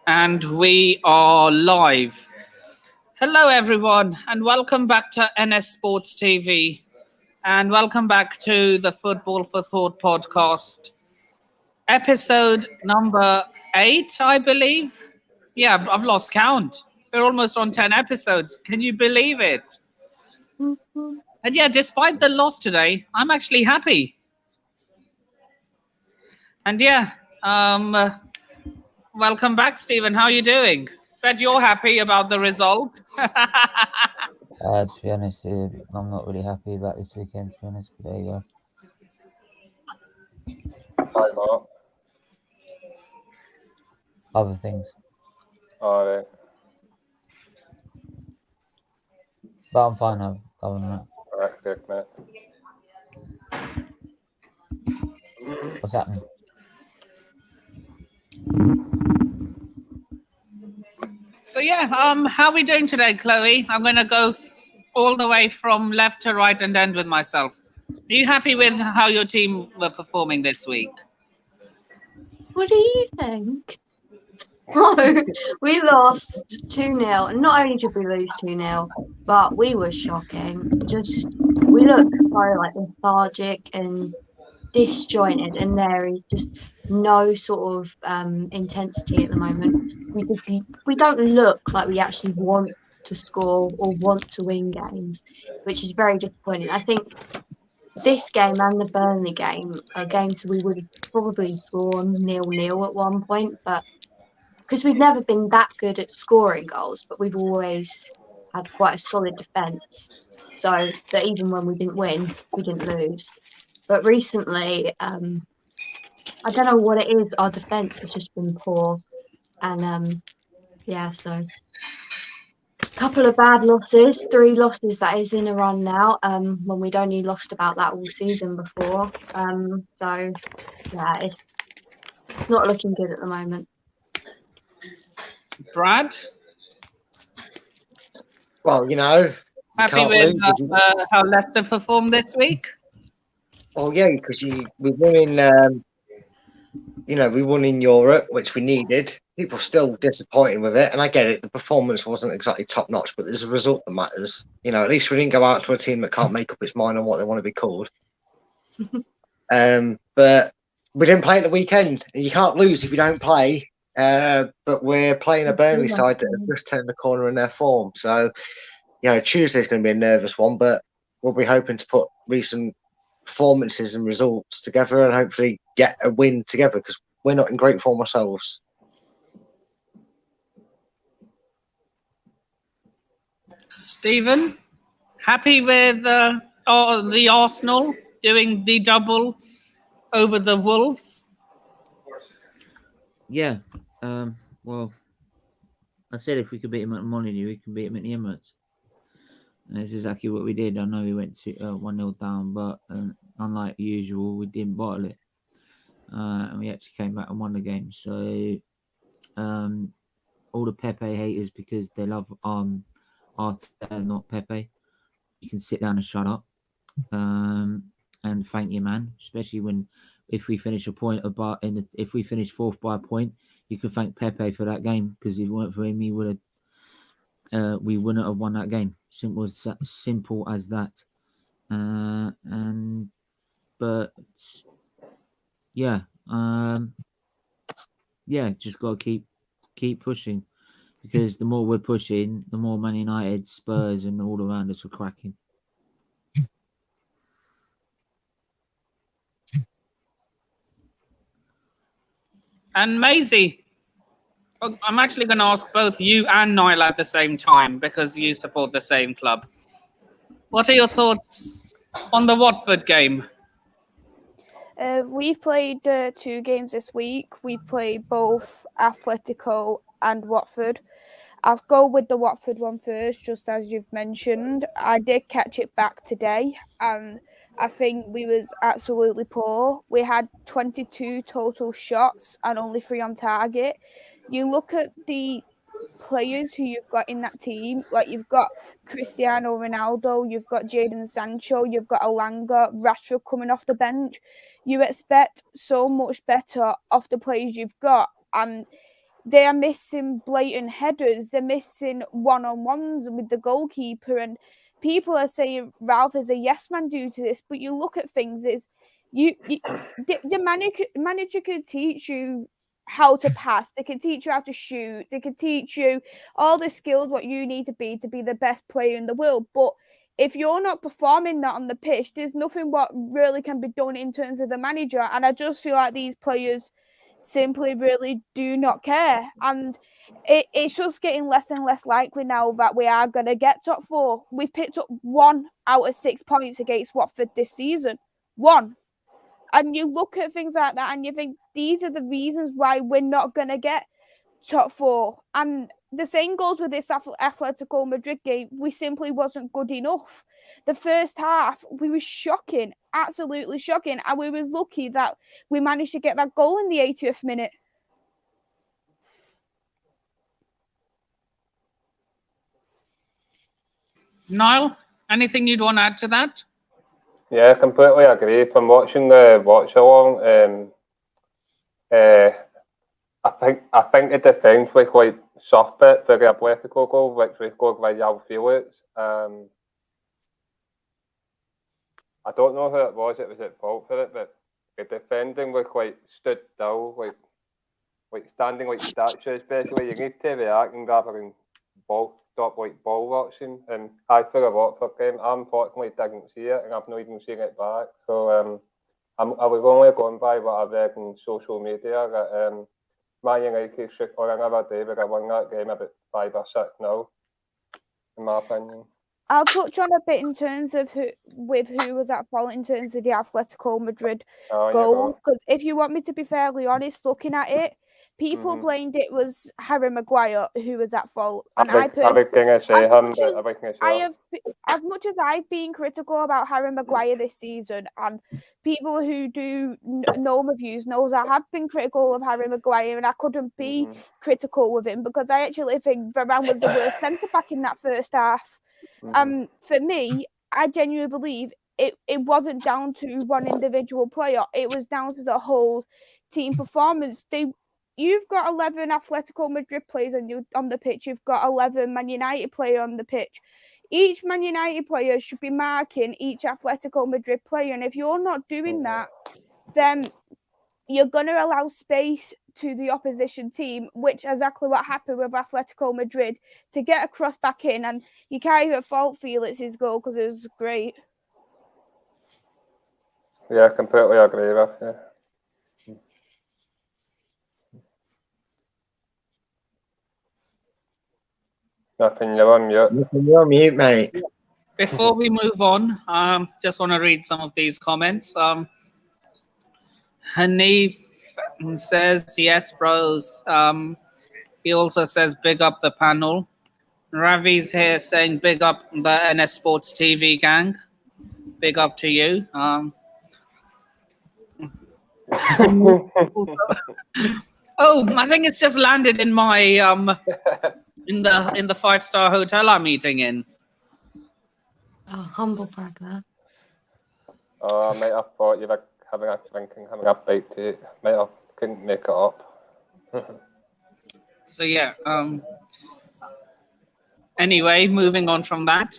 And we are live. Hello, everyone, and welcome back to NS Sports TV. And welcome back to the Football for Thought podcast, episode number 8, I believe. Yeah, I've lost count. We're almost on 10 episodes. Can you believe it? And yeah, despite the loss today, I'm actually happy. And yeah, welcome back, Stephen. How are you doing? Bet you're happy about the result. To be honest, I'm not really happy about this weekend, to be honest, but there you go. Hi, Mark. Other things. All right. But I'm fine other than that. All right, good, mate. What's happening? So yeah, how are we doing today, Chloe? I'm going to go all the way from left to right and end with myself. Are you happy with how your team were performing this week? What do you think? No, we lost 2-0. And not only did we lose 2-0, but we were shocking. We looked so lethargic and disjointed, and there is just no sort of intensity at the moment. We don't look like we actually want to score or want to win games, which is very disappointing. I think this game and the Burnley game are games we would have probably drawn 0-0 at one point, but because we've never been that good at scoring goals, but we've always had quite a solid defence, so that even when we didn't win, we didn't lose. But recently, I don't know what it is. Our defence has just been poor, and so a couple of bad losses, 3 losses that is in a run now. When we'd only lost about that all season before. So yeah, it's not looking good at the moment. Brad, Well, you know, happy with how Leicester performed this week? Oh yeah, because we won in, we won in Europe, which we needed. People are still disappointed with it, and I get it. The performance wasn't exactly top notch, but there's a result that matters. You know, at least we didn't go out to a team that can't make up its mind on what they want to be called. But we didn't play at the weekend, and you can't lose if you don't play. But we're playing a Burnley side that have just turned the corner in their form. So, you know, Tuesday's going to be a nervous one, but we'll be hoping to put recent performances and results together and hopefully get a win together because we're not in great form ourselves. Stephen, happy with the Arsenal doing the double over the Wolves? Yeah. Well, I said if we could beat him at Molineux, we can beat him at the Emirates. And that's exactly what we did. I know we went to 1-0 down, but unlike usual, we didn't bottle it. And we actually came back and won the game. So all the Pepe haters, because they love Arteta, not Pepe, you can sit down and shut up and thank your man, especially if we finish a point if we finish 4th by a point, you can thank Pepe for that game, because if it weren't for him, we wouldn't have won that game. Simple as that. Just got to keep pushing, because the more we're pushing, the more Man United, Spurs, and all around us are cracking. And Maisie, I'm actually going to ask both you and Niall at the same time because you support the same club. What are your thoughts on the Watford game? We've played 2 games this week. We've played both Atletico and Watford. I'll go with the Watford one first, just as you've mentioned. I did catch it back today, and I think we was absolutely poor. We had 22 total shots and only 3 on target. You look at the players who you've got in that team, like you've got Cristiano Ronaldo, you've got Jadon Sancho, you've got Alanga, Rashford coming off the bench. You expect so much better off the players you've got, and they are missing blatant headers. They're missing one-on-ones with the goalkeeper, and people are saying Ralph is a yes man due to this. But you look at things is the manager could teach you how to pass. They can teach you how to shoot. They can teach you all the skills what you need to be the best player in the world. But if you're not performing that on the pitch, there's nothing what really can be done in terms of the manager. And I just feel like these players simply really do not care. And it's just getting less and less likely now that we are going to get top 4. We've picked up 1 out of 6 points against Watford this season. 1. And you look at things like that and you think these are the reasons why we're not going to get top 4. And the same goes with this Atletico Madrid game. We simply wasn't good enough. The first half, we were shocking, absolutely shocking. And we were lucky that we managed to get that goal in the 80th minute. Niall, anything you'd want to add to that? Yeah, completely agree. From watching the watch along, I think the defence was quite soft bit for the Atletico goal, which was scored by João Felix. I don't know who it was at fault for it, but the defending was quite stood still, like standing like statue, especially. You need to react and rather than stop ball watching. And I for a Watford game, I unfortunately didn't see it, and I've not even seen it back. So I was only going by what I've read on social media that Man United should, or another day, but I won that game about 5 or 6-0, in my opinion. I'll touch on a bit in terms of who was at fault in terms of the Atletico Madrid goal. Because if you want me to be fairly honest, looking at it, people blamed it was Harry Maguire who was at fault. And as much as I've been critical about Harry Maguire this season, and people who do know my views knows I have been critical of Harry Maguire, and I couldn't be critical with him because I actually think Varane was the worst centre-back in that first half. For me, I genuinely believe it wasn't down to one individual player. It was down to the whole team performance. You've got 11 Atletico Madrid players on the pitch. You've got 11 Man United players on the pitch. Each Man United player should be marking each Atletico Madrid player. And if you're not doing that, then you're going to allow space to the opposition team, which is exactly what happened with Atletico Madrid, to get a cross back in. And you can't even fault Felix's goal because it was great. Yeah, completely agree with you. Nothing, you're on mute. You're on mute, mate. Before we move on, just want to read some of these comments. Hanif says, yes, bros. He also says, big up the panel. Ravi's here saying, big up the NS Sports TV gang. Big up to you. Oh, I think it's just landed in my in the 5-star hotel I'm eating in. Oh, humble brag there. Oh, mate, I thought you were having a bite to it. Mate, I couldn't make it up. So yeah. Anyway, moving on from that.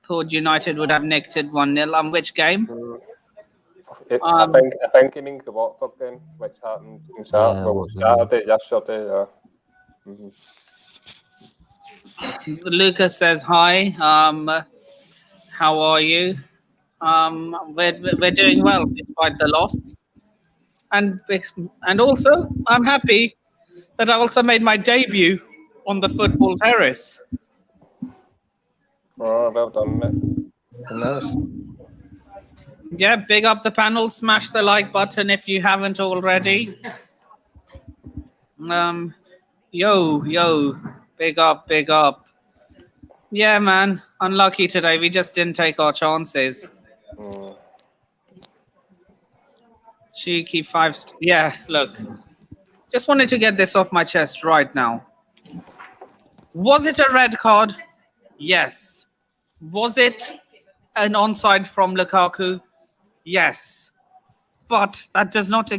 Thought United would have nicked it 1-0. Which game? I think you mean the Watford game, which happened on Saturday, yesterday. Yeah. Lucas says hi. How are you? We're doing well despite the loss, and also I'm happy that I also made my debut on the football terrace. Oh, well done, mate. Nice. Yeah, big up the panel. Smash the like button if you haven't already. Yo, big up. Yeah, man. Unlucky today. We just didn't take our chances. Cheeky 5. Yeah, look. Just wanted to get this off my chest right now. Was it a red card? Yes. Was it an onside from Lukaku? Yes. But that does not.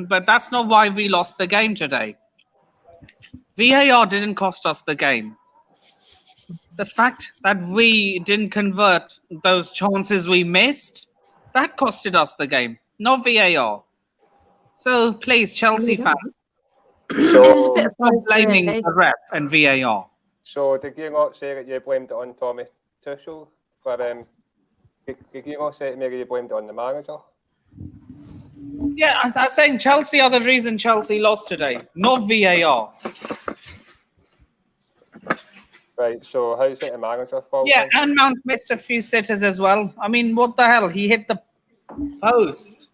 But that's not why we lost the game today. VAR didn't cost us the game. The fact that we didn't convert those chances we missed, that costed us the game, not VAR. So please, Chelsea fans, It was a bit of stop both, blaming really. the ref and VAR. So did you not say that you blamed it on Tommy Tuchel for did you not say to me that you blamed it on the manager? Yeah, I was saying Chelsea are the reason Chelsea lost today, not VAR. Right, so how's it the manager's fault? Yeah, then? and Mount missed a few sitters as well. I mean, what the hell? He hit the post.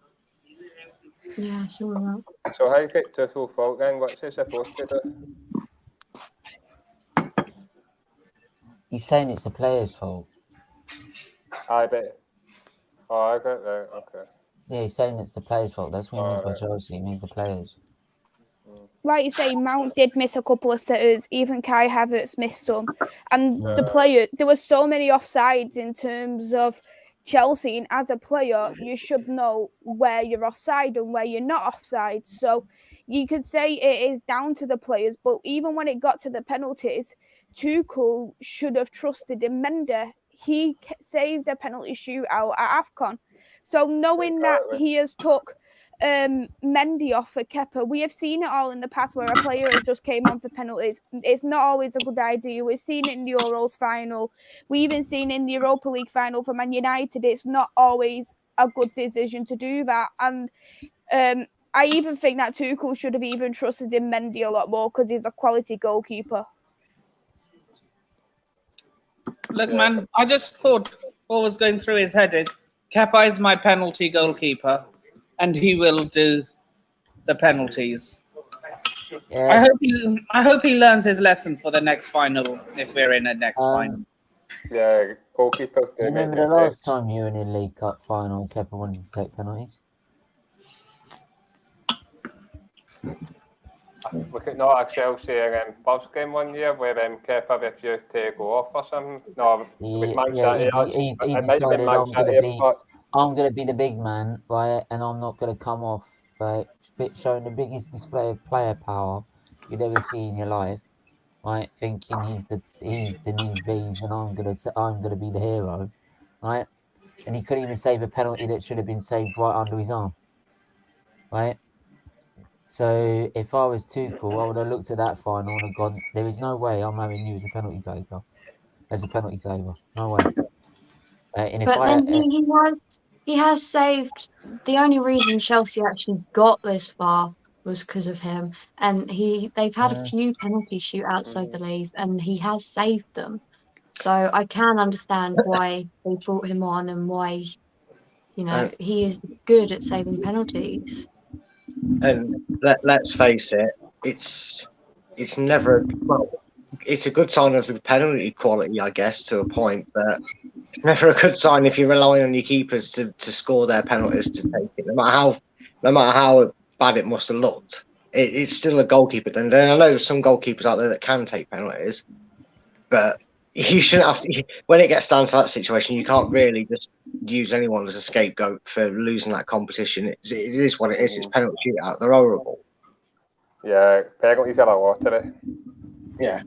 Yeah, I saw that. So how's it Tuchel's fault then? What's he supposed to do? He's saying it's the players' fault. I bet. Oh, I got that. Okay. Yeah, he's saying it's the players' fault. That's what he means by Alright. Chelsea. He means the players. Like you say, Mount did miss a couple of sitters. Even Kai Havertz missed some. And the player, there were so many offsides in terms of Chelsea. And as a player, you should know where you're offside and where you're not offside. So you could say it is down to the players. But even when it got to the penalties, Tuchel should have trusted in Mendy. He saved a penalty shootout at AFCON. So knowing that he has took Mendy off for Kepa, we have seen it all in the past where a player has just came on for penalties. It's not always a good idea. We've seen it in the Euros final. We even seen in the Europa League final for Man United. It's not always a good decision to do that. And I even think that Tuchel should have even trusted in Mendy a lot more because he's a quality goalkeeper. Look, man, I just thought what was going through his head is Kepa is my penalty goalkeeper, and he will do the penalties. Yeah. I hope he learns his lesson for the next final if we're in a next final. Yeah, goalkeeper. Do you remember the last time you were in a League Cup final and Kepa wanted to take penalties? We could not a Chelsea first game one year where Kepa refused to go off or something. No, with Man City. He It might have been decided Man City, but I'm going to be the big man, right, and I'm not going to come off, right, showing the biggest display of player power you'd ever see in your life, right, thinking he's the knees bees and I'm going to be the hero, right, and he couldn't even save a penalty that should have been saved right under his arm, right. So if I was Tuchel, I would have looked at that final and gone, there is no way I'm having you as a penalty taker, as a penalty saver, no way. And if But then he has saved. The only reason Chelsea actually got this far was because of him, and they've had a few penalty shootouts, I believe, and he has saved them. So I can understand why they brought him on and why, he is good at saving penalties. And let's face it, it's never it's a good sign of the penalty quality, I guess, to a point, but it's never a good sign if you're relying on your keepers to score their penalties to take it. No matter how bad it must have looked, it's still a goalkeeper. And I know there's some goalkeepers out there that can take penalties, but you shouldn't have to. When it gets down to that situation, you can't really just use anyone as a scapegoat for losing that competition. It is what it is. It's penalty shootout. They're horrible. Yeah, penalties are a lottery. Yeah,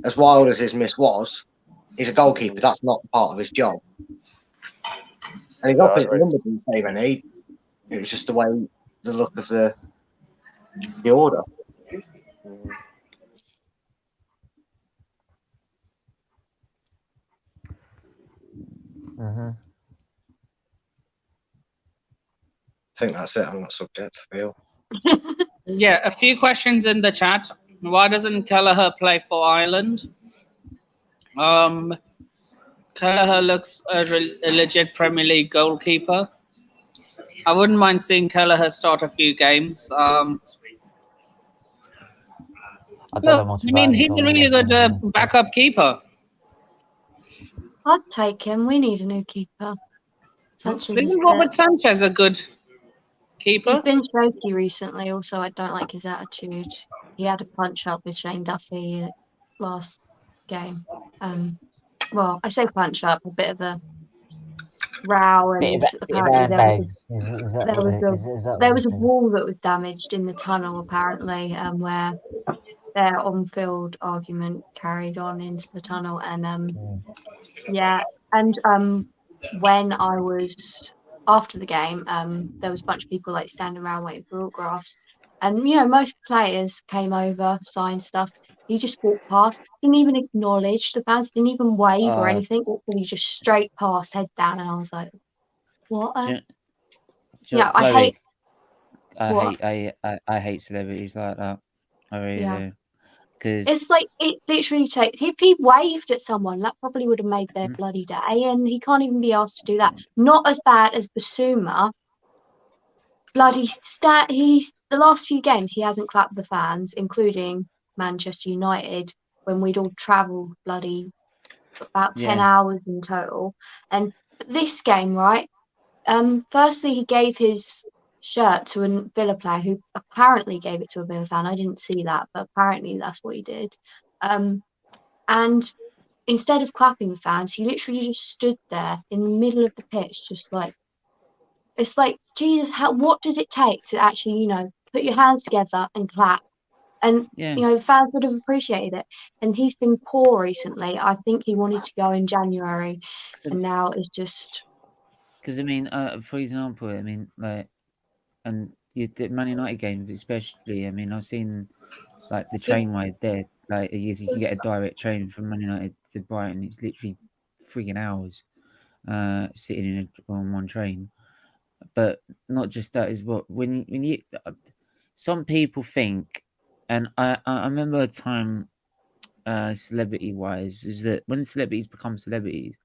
as wild as his miss was, he's a goalkeeper. That's not part of his job. And his opposite number didn't save any. It was just the look of the order. Mm-hmm. I think that's it on that subject, Phil. Yeah, a few questions in the chat. Why doesn't Kelleher play for Ireland? Kelleher looks a legit Premier League goalkeeper. I wouldn't mind seeing Kelleher start a few games. He's a really good backup keeper. I'd take him. We need a new keeper. Isn't Robert Sanchez a good keeper? He's been shaky recently. Also, I don't like his attitude. He had a punch up with Shane Duffy last game. Well, I say punch up, a bit of a row, and Bit of apparently handbags. Is that there what was it a is? Is that there what was it a is? wall that was damaged in the tunnel apparently, where their on-field argument carried on into the tunnel, and yeah, and when I was after the game, there was a bunch of people like standing around waiting for autographs, and most players came over, signed stuff. He just walked past, didn't even acknowledge the fans, didn't even wave or anything. He just straight past, head down, and I was like, "What?" I Chloe, hate what. I hate celebrities like that. I really Yeah. do. Because It's like it literally takes. If he waved at someone, that probably would have made their bloody day, and he can't even be asked to do that. Not as bad as Basuma. Bloody the last few games he hasn't clapped the fans, including Manchester United, when we'd all travelled bloody about 10 hours in total. And this game, right? Firstly, he gave his shirt to a Villa player who apparently gave it to a Villa fan. I didn't see that, but apparently that's what he did. And instead of clapping the fans, he literally just stood there in the middle of the pitch, just like, it's like, Jesus, what does it take to actually, put your hands together and clap? And, the fans would have appreciated it. And he's been poor recently. I think he wanted to go in January, and now it's just. Because I mean, for example, I mean, like, and the Man United games, especially. I mean, I've seen like the train ride there. Like, you can get a direct train from Man United to Brighton. It's literally freaking hours, sitting on one train. But not just that is what when you some people think, and I remember a time, celebrity wise, is that when celebrities become celebrities,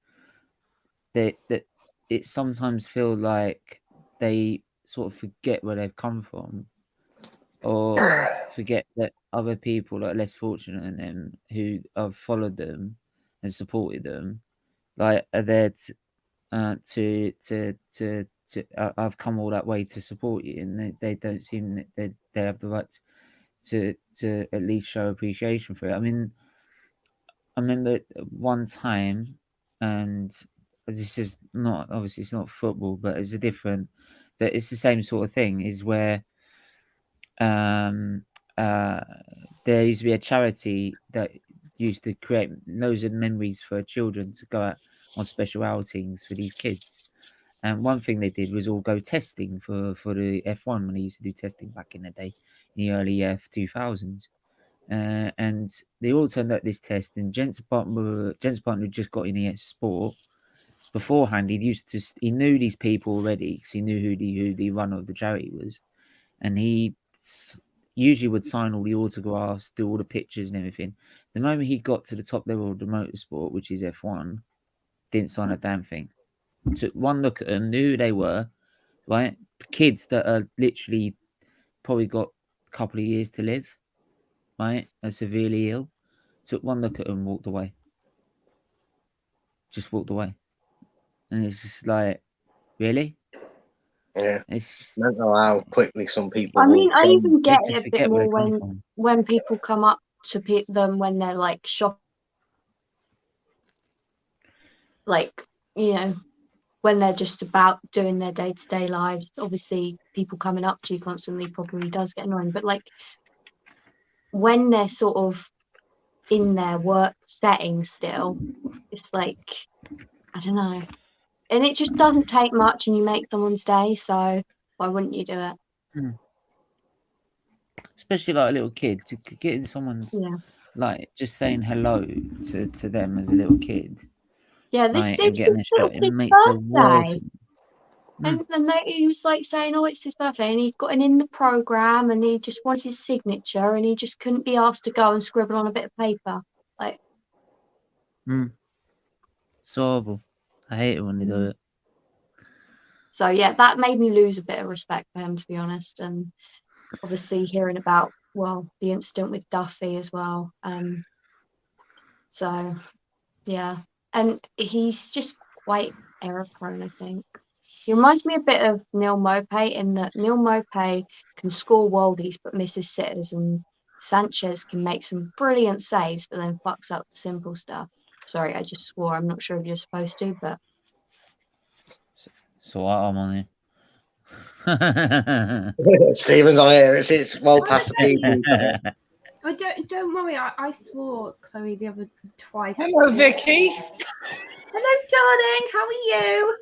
that it sometimes feel like they sort of forget where they've come from, or forget that other people that are less fortunate than them, who have followed them and supported them, like are there I've come all that way to support you, and they don't seem that they have the right to at least show appreciation for it. I mean, I remember one time, and this is not obviously it's not football, but it's but it's the same sort of thing. Is where um there used to be a charity that used to create loads of memories for children to go out on special outings for these kids. And one thing they did was all go testing for the F1 when they used to do testing back in the day, in the early 2000s. And they all turned out this test, and Jen's partner had just got in the sport. Beforehand, he knew these people already because he knew who the runner of the charity was, and he usually would sign all the autographs, do all the pictures and everything. The moment he got to the top level of the motorsport, which is F1, didn't sign a damn thing. Took one look at them, knew who they were, right? Kids that are literally probably got a couple of years to live, right? Are severely ill. Took one look at them, walked away. Just walked away. And it's just like, really? Yeah. It's. I don't know how quickly some people. I mean, I even get just it a bit forget where more they come from. when people come up to them when they're like shocked, like when they're just about doing their day-to-day lives. Obviously, people coming up to you constantly probably does get annoying, but like when they're sort of in their work setting still, it's like, I don't know. And it just doesn't take much, and you make someone's day, so why wouldn't you do it? Especially like a little kid, to get in someone's, like, just saying hello to them as a little kid. Yeah, this Like, was and getting his a shirt, it makes their world. birthday. And he was like saying, "Oh, it's his birthday," and he'd gotten in the program, and he just wanted his signature, and he just couldn't be asked to go and scribble on a bit of paper. Like, It's horrible. I hate it when they do it. So yeah, that made me lose a bit of respect for him, to be honest. And obviously hearing about the incident with Duffy as well. So yeah, and he's just quite error prone, I think. He reminds me a bit of Neil Maupay in that Neil Maupay can score worldies but misses sitters, and Sanchez can make some brilliant saves but then fucks up the simple stuff. Sorry, I just swore. I'm not sure if you're supposed to, but So I'm on here. Stephen's on here. It's well past the PG. Oh, don't worry. I swore Chloe the other twice. Hello, Vicky. Hello, darling. How are you?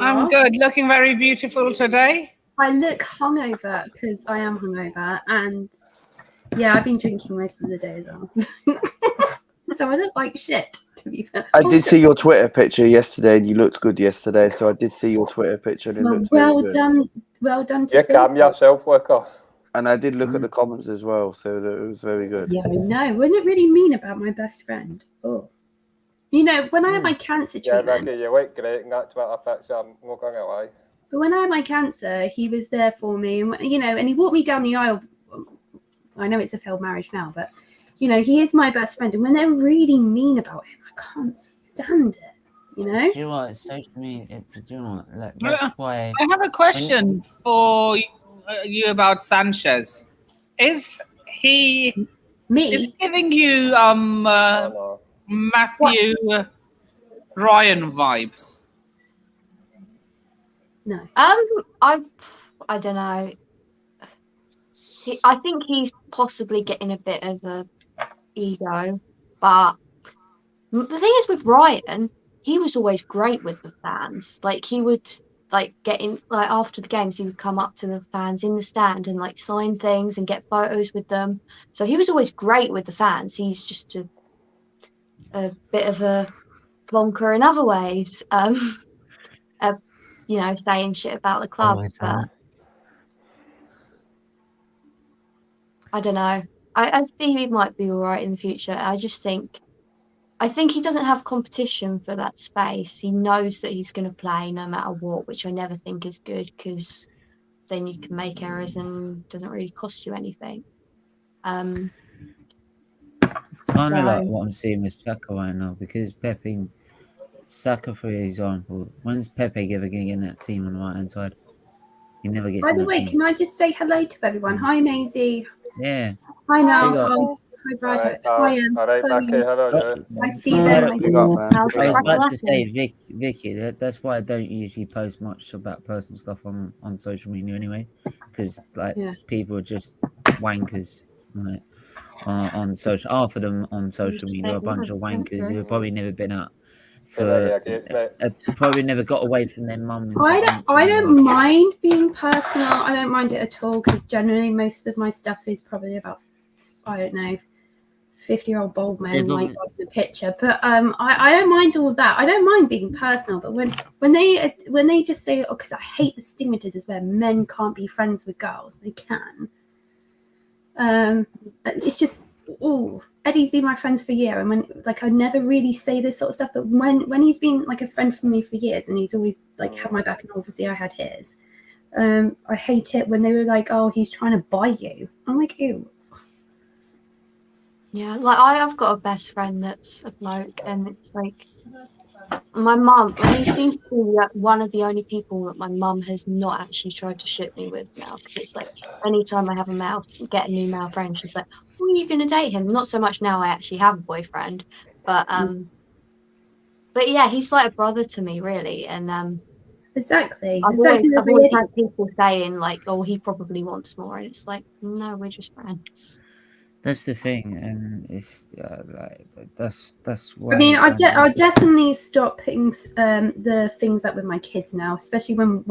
I'm Aw. good. Looking very beautiful today. I look hungover because I am hungover, and yeah, I've been drinking most of the day as well. So I look like shit, to be fair. I did see your Twitter picture yesterday, and you looked good yesterday. So I did see your Twitter picture, and it looked Well very good. done. Well done to You Phil. calm yourself, Wicker. And I did look at the comments as well, so it was very good. Yeah, I know. Wasn't it really mean about my best friend? Oh. You know, when I had my cancer Yeah, treatment, Vicky, you look great in that Twitter picture. I'm not going to lie. but when I had my cancer, he was there for me, and you know, and he walked me down the aisle. I know it's a failed marriage now, but you know, he is my best friend, and when they're really mean about him, I can't stand it. You know? Do you know what? Social media. Do you know what? Like, that's why. I have a question for you about Sanchez. Is he Me? giving you No. Matthew Ryan vibes? No. I don't know. I think he's possibly getting a bit of a ego, but the thing is with Ryan, he was always great with the fans. Like he would get in, like after the games, he would come up to the fans in the stand and like sign things and get photos with them. So he was always great with the fans. He's just a bit of a plonker in other ways. You know, saying shit about the club, Always but that. I don't know. I think he might be all right in the future. I think he doesn't have competition for that space. He knows that he's going to play no matter what, which I never think is good because then you can make errors and it doesn't really cost you anything. It's kind of So- like what I'm seeing with Saka right now, because Pepe, Saka, for example, when's Pepe ever going to get in that team on the right hand side? He never gets By in the that way, team. can I just say hello to everyone? Hi, Maisie. Yeah. Hi, Nell. Big up. Hi, Brad. Alright, Hi, alright, Chloe. Becky, hello, Joe. Hi, Stephen. Hello. Hi, Big up, man. How's I was the about to lesson? say, Vicky, that's why I don't usually post much about personal stuff on social media anyway, because like Yeah. people are just wankers, like on social. Half of them on social media are a bunch of wankers who have probably never been out for, probably never got away from their mum. I don't mind being personal. I don't mind it at all because generally most of my stuff is probably about, I don't know, 50-year-old bald men like on the picture. But I don't mind all that. I don't mind being personal. But when they just say, oh, because I hate the stigmatism where men can't be friends with girls, they can. It's just, oh, Eddie's been my friend for a year, and when I never really say this sort of stuff, but when he's been like a friend for me for years, and he's always like had my back, and obviously I had his. I hate it when they were like, oh, he's trying to buy you. I'm like, ew. Yeah, like I've got a best friend that's a bloke, and it's like my mum. He seems to be one of the only people that my mum has not actually tried to ship me with now. Because it's like anytime I have get a new male friend, she's like, "Oh, are you going to date him?" Not so much now. I actually have a boyfriend, but yeah, he's like a brother to me, really. And Exactly. I've always had people saying like, "Oh, he probably wants more," and it's like, no, we're just friends. That's the thing, and it's like that's why. I mean, I'll definitely stop putting the things up with my kids now, especially when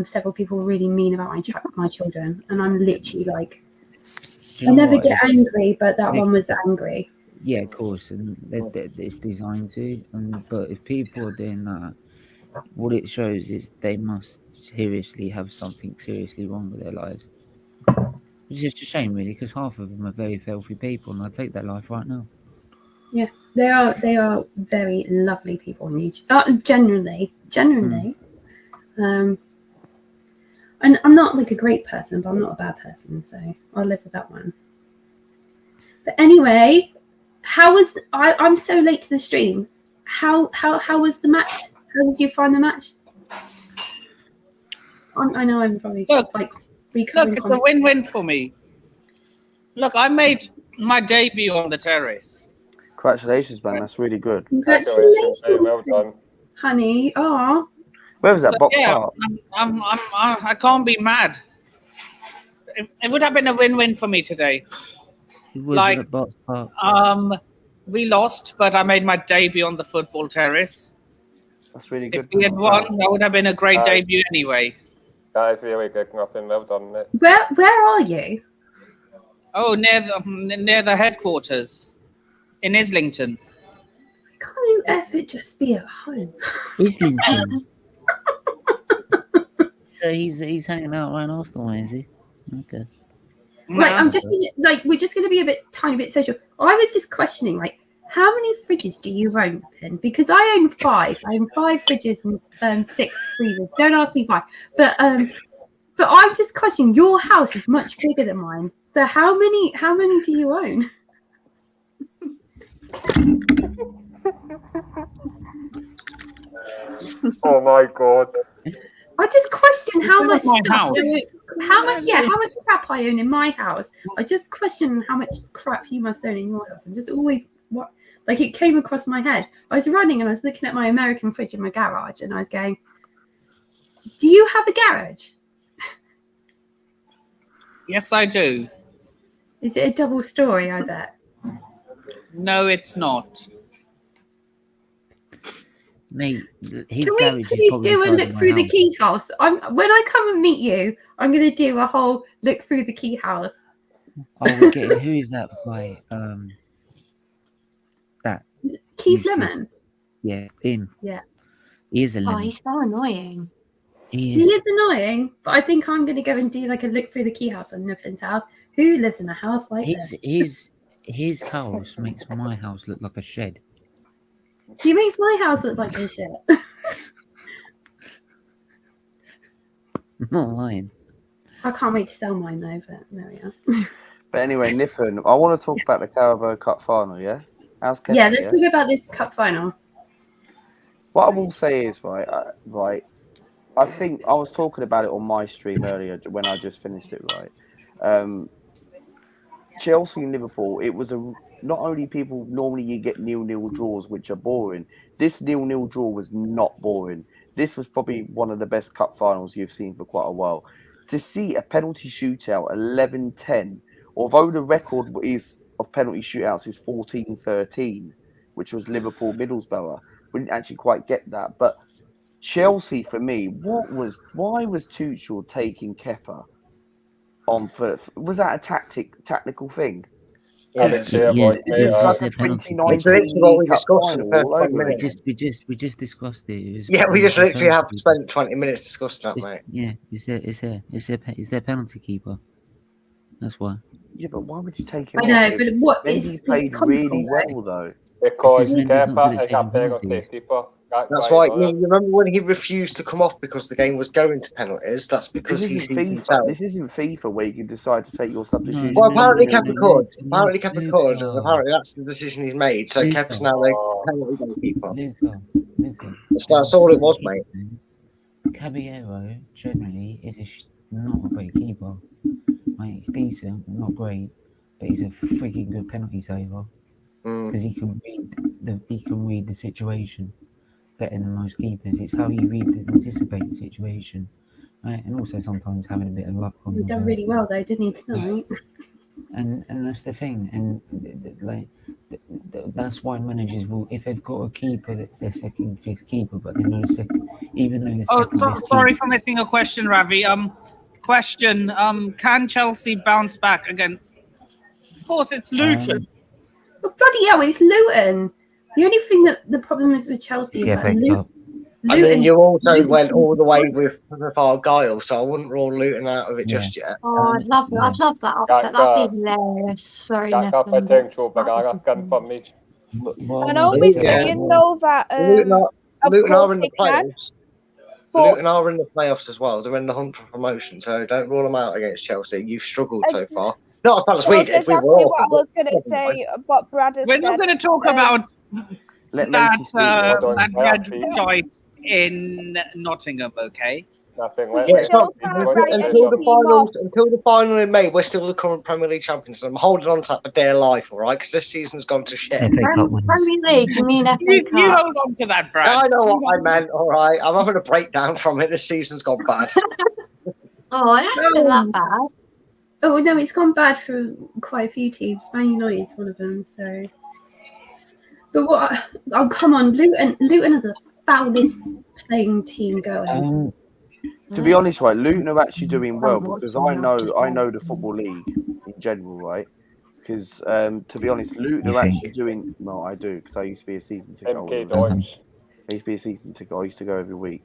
several people were really mean about my children, and I'm literally like, I never get angry, but that one was angry. Yeah, of course, and it's designed to. But if people are doing that, what it shows is they must seriously have something seriously wrong with their lives. It's just a shame, really, because half of them are very filthy people, and I take that life right now. Yeah, they are very lovely people. Generally. And I'm not like a great person, but I'm not a bad person, so I'll live with that one. But anyway, I'm so late to the stream. How was the match? How did you find the match? I know I'm probably recovering. Look, it's a win-win for me. Look, I made my debut on the terrace. Congratulations, man. That's really good. Congratulations. Well done. honey. Oh, Where was that? So, Box yeah, Park? I can't be mad. It would have been a win-win for me today. It wasn't Like, at Box Park. we lost, but I made my debut on the football terrace. That's really If good. we had won, that would have been a great debut anyway. That is really good. Nothing well done, mate. where are you? Oh, near the headquarters in Islington. Can't you ever just be at home? Islington. So he's hanging out around Arsenal, is he? Okay. Right, No. I'm just gonna we're just gonna be a tiny bit social. I was just questioning, how many fridges do you own? Because I own 5. I own 5 fridges and 6 freezers. Don't ask me why. But I'm just questioning. Your house is much bigger than mine. So how many do you own? Oh my god. I just question how much my stuff. house. How much crap I own in my house. I just question how much crap you must own in your house. I'm just always it came across my head. I was running and I was looking at my American fridge in my garage and I was going, "Do you have a garage? Yes, I do. Is it a double story? I bet." No, it's not. Mate, his Can we garage is please probably do the a size look of my through the house. key house? When I come and meet you, I'm going to do a whole look through the key house. Oh, we're getting, who is that guy? That Keith useless- Lemon. Yeah, him. Yeah. He is a Oh, lemon. he's so annoying. He is annoying, but I think I'm going to go and do a look through the key house on Nuffin's house. Who lives in a house like this? His house makes my house look like a shed. He makes my house look like a shit. I'm not lying. I can't wait to sell mine though, but there we are. But anyway, Nippon, I want to talk about the Carabao Cup final, yeah? How's Kessie, Yeah, let's talk about this cup final. What I will say is, right, I think I was talking about it on my stream earlier when I just finished it, right? Chelsea and Liverpool, it was not only people, normally you get 0-0 draws, which are boring. This 0-0 draw was not boring. This was probably one of the best cup finals you've seen for quite a while. To see a penalty shootout 11-10, although the record of penalty shootouts is 14-13, which was Liverpool-Middlesbrough, we didn't actually quite get that. But Chelsea, for me, why was Tuchel taking Kepa on for? Was that a tactical thing? I didn't see it, Yeah, boy. this It's is like their a penalty. 2019 It's literally what we Cup discussed in the final first all 10 over minutes. again. We just discussed it. It was- Yeah, we just their literally have penalty spent 20 minutes discussing that, keeper. mate. Yeah, it's their penalty keeper. That's why. Yeah, but why would you take him I off? know, but what Then is he played really well, though. Because Because Mendy's not good Kepa at is a saving penalty penalties. keeper. That's why you remember when he refused to come off because the game was going to penalties. That's because This he isn't sees FIFA. himself. This isn't FIFA where you can decide to take your substitution. Well, apparently No, Kepa could. no, Apparently Kepa Luca. could, and apparently that's the decision he's made. So Luca. Kepa's now the penalty goalkeeper. Luca. That's all it was, mate. Caballero generally is not a great keeper. Right, he's decent, but not great. But he's a freaking good penalty saver because he can read the situation better than most keepers. It's how you anticipate the situation, right? And also sometimes having a bit of luck on. He done really well though, didn't he tonight? And that's the thing, and that's why managers will, if they've got a keeper that's their second, fifth keeper, but they know the second, even though the second best Sorry keeper. for missing a question, Ravi. Question: can Chelsea bounce back against? Of course, it's Luton. Oh, bloody hell, it's Luton. The only thing that the problem is with Chelsea It's the is FA Cup. I mean, you also went all the way with Argyle, so I wouldn't rule Luton out of it just yet. Oh, I'd love that upset. That'd be hilarious. Sorry, That Nathan. potential Bagara can for me. I know we're saying though that Luton are in the they can, playoffs. but Luton are in the playoffs as well. They're in the hunt for promotion, so don't rule them out against Chelsea. You've struggled so far. Not as bad as we that's did. We exactly were what I was going to say. What Brad has We're said. not going to talk about Let that Macy speak. that red side in Nottingham, okay? I think We Yeah, it's still not can't write until the any team off. until the final in May. We're still the current Premier League champions. And I'm holding on to that for dear life, all right? Because this season's gone to shit. FA Cup winners. Premier League, you mean FA You Cup? hold on to that, Brad. I know what I meant, all right. I'm having a breakdown from it. This season's gone bad. Oh, it hasn't been that bad. Oh no, it's gone bad for quite a few teams. Man United's one of them. So, but what? Oh come on, Luton are the foulest playing team going. To be honest, right, Luton are actually doing well Oh, because what's I going on? know the Football League in general, right? Because to be honest, Luton You are think? actually doing well. I do because I used to be a season ticket holder. MK Dons. I used to be a season ticket. I used to go every week.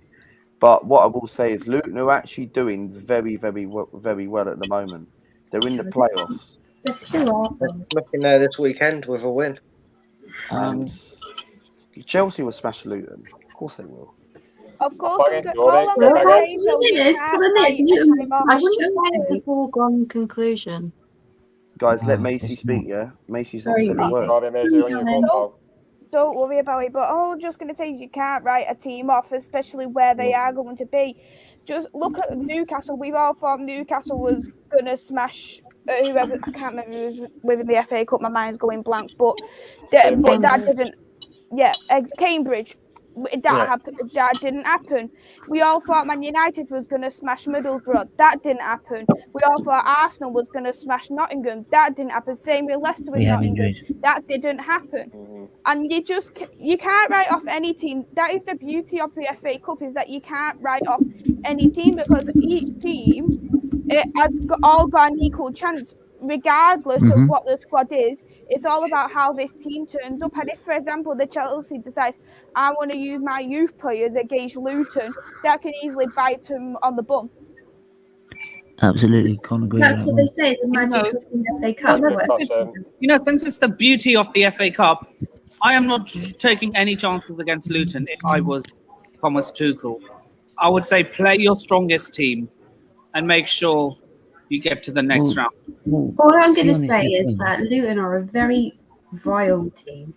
But what I will say is Luton are actually doing very well at the moment. They're in the playoffs. They're still awesome. Looking there this weekend with a win. And Chelsea will smash Luton. Of course they will. Of course, Fucking all I'm Dorek, going to okay. say though, you Winners, can't winners, write Luton a team off. I smashed wouldn't say Chelsea. it's a foregone conclusion. Guys, let No, Macy it's speak, yeah? Macy's Sorry, not said a Macy. word. Sorry, Maisie, on your Darling. phone. Don't worry about it, but all I'm just going to say is you can't write a team off, especially where they are going to be. Just look at Newcastle. We all thought Newcastle was going to smash whoever. I can't remember who was within the FA Cup. My mind's going blank, but that didn't. Yeah, Cambridge. That didn't happen. We all thought Man United was going to smash Middlesbrough. That didn't happen. We all thought Arsenal was going to smash Nottingham. That didn't happen. Same with Leicester with We have Nottingham. injuries. That didn't happen. And you can't write off any team. That is the beauty of the FA Cup, is that you can't write off any team because each team has all got an equal chance, regardless of what the squad is. It's all about how this team turns up. And if, for example, the Chelsea decides, I want to use my youth players against Luton, that can easily bite them on the bum. Absolutely, can't agree That's with what that they say. The magic of the FA Cup. Since it's the beauty of the FA Cup, I am not taking any chances against Luton if I was Thomas Tuchel. I would say play your strongest team and make sure you get to the next round. All I'm going to say is that Luton are a very vile team.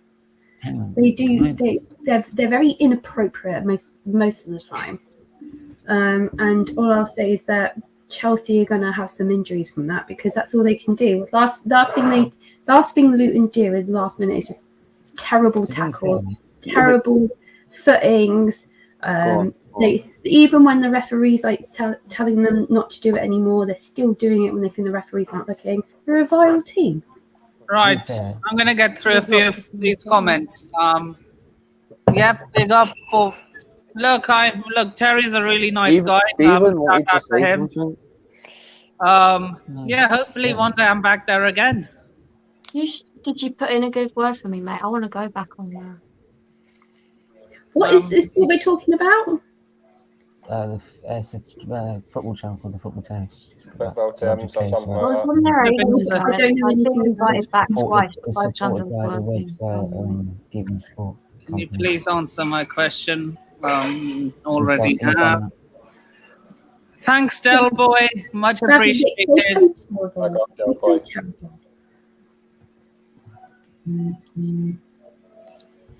They're very inappropriate most of the time. And all I'll say is that Chelsea are going to have some injuries from that because that's all they can do. Last thing Luton do in the last minute is just terrible tackles, terrible footings. Even when the referee's telling them not to do it anymore, they're still doing it when they think the referee's not looking. They're a vile team. Right, I'm going to get through a few of these comments. Big up for... Look, Terry's a really nice guy. Stephen wanted to say him. something. Hopefully one day I'm back there again. Did you put in a good word for me, mate? I want to go back on there. What is this what we're talking about? It's a football channel called the Football Terrace. It's got Football about Terrace or 200k something subs. like I don't know anything about invited back twice. It's Both times supported I'm by the working. website Giving Sport. Can you please answer my question? Already He's done have. that. Thanks, Del Boy. Much They play appreciated. terrible.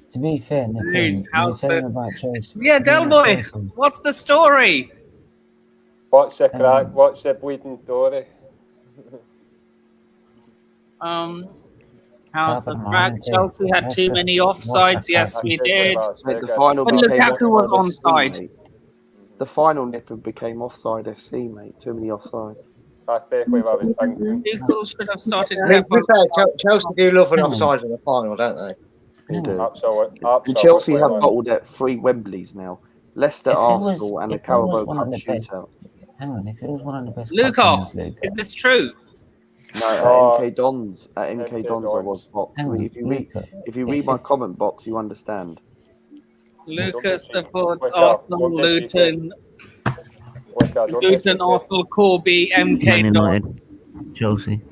To be fair, Nick, you're saying about Chelsea. Yeah, Del Boy, what's the story? What's the crack? What's the bleeding story? How's the crack? Chelsea had too many offsides. Yes, we did. The final But became Lukaku was offside onside. FC, mate. The final nipper became offside FC, mate. Too many offsides. That's basically what I was thinking. Tuchel should have started. Chelsea do love an offside in the final, don't they? They do. Absolutely. And Chelsea have bottled out 3 Wembleys now. Leicester, Arsenal, and the Carabao Cup shootout. Hang on, if it was one of the best. Luca, is this true? No, at MK Dons. At MK Dons, I was boxed. If you read my comment box, you understand. Lucas supports Arsenal, Luton, Arsenal, Corby, MK Dons. Chelsea.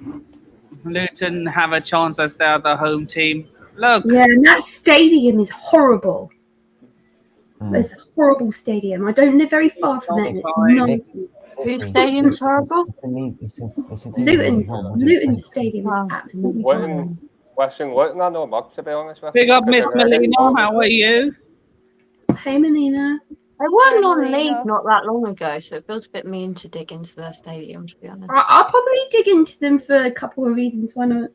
Luton have a chance as they're the home team. Look. Yeah, and that stadium is horrible. It's a horrible stadium. I don't live very far from it. And it's nonsense. Whose stadium's horrible? Luton's stadium is absolutely horrible. Luton, I know much, to be honest with you. Big up, Miss Melina. How are you? Hey, Melina. They were Marino. non-league not that long ago, so it feels a bit mean to dig into their stadium, to be honest. I'll probably dig into them for a couple of reasons. One,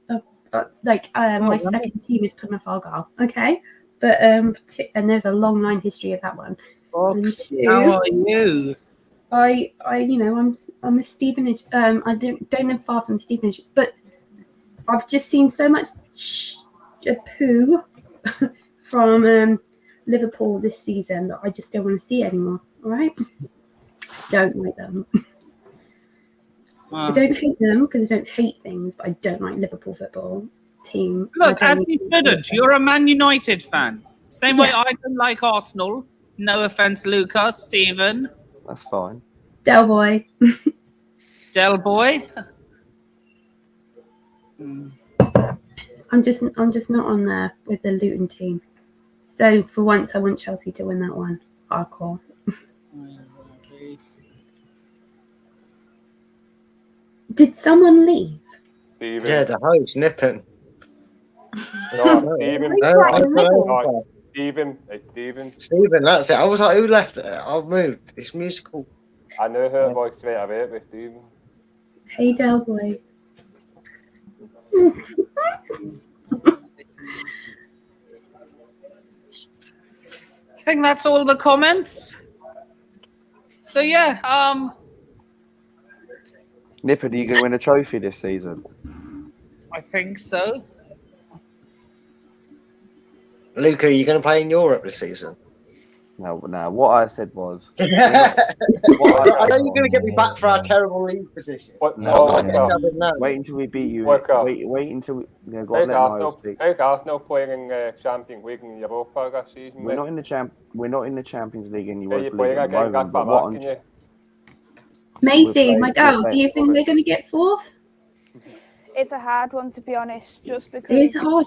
my second team is Plymouth Argyle, okay? But and there's a long line history of that one. Fox, And how two, are you? I'm a Stevenage. I don't live far from Stevenage, but I've just seen so much poo from Liverpool this season that I just don't want to see anymore. All right, don't like them. I don't hate them because I don't hate things, but I don't like Liverpool football team. Look, as you shouldn't. You're a Man United fan. Same way Yeah. I don't like Arsenal. No offense, Lucas, Stephen, That's fine. Del Boy. Del Boy. I'm just not on there with the Luton team. So for once, I want Chelsea to win that one. Hardcore. Did someone leave? Steven. Yeah, the host, Nippon. No, Stephen. No, Stephen. It's Stephen. Stephen, that's it. I was like, who left it? I've moved. It's musical. I knew who it was straight away. It was Stephen. Hey, Del Boy. I think that's all the comments. So yeah, Nippon, are you going to win a trophy this season? I think so. Luca, are you going to play in Europe this season? No. What I said was. I know you're going to get me back for our terrible league position. Wait until we beat you. Wait until we go let Miles speak. How's Arsenal playing in Champions League in Europa this season? We're not in the Champions League in Europa. You're playing again, that's what you. Maisie, my girl, do you think we're going to get fourth? It's a hard one, to be honest, just because It is hard.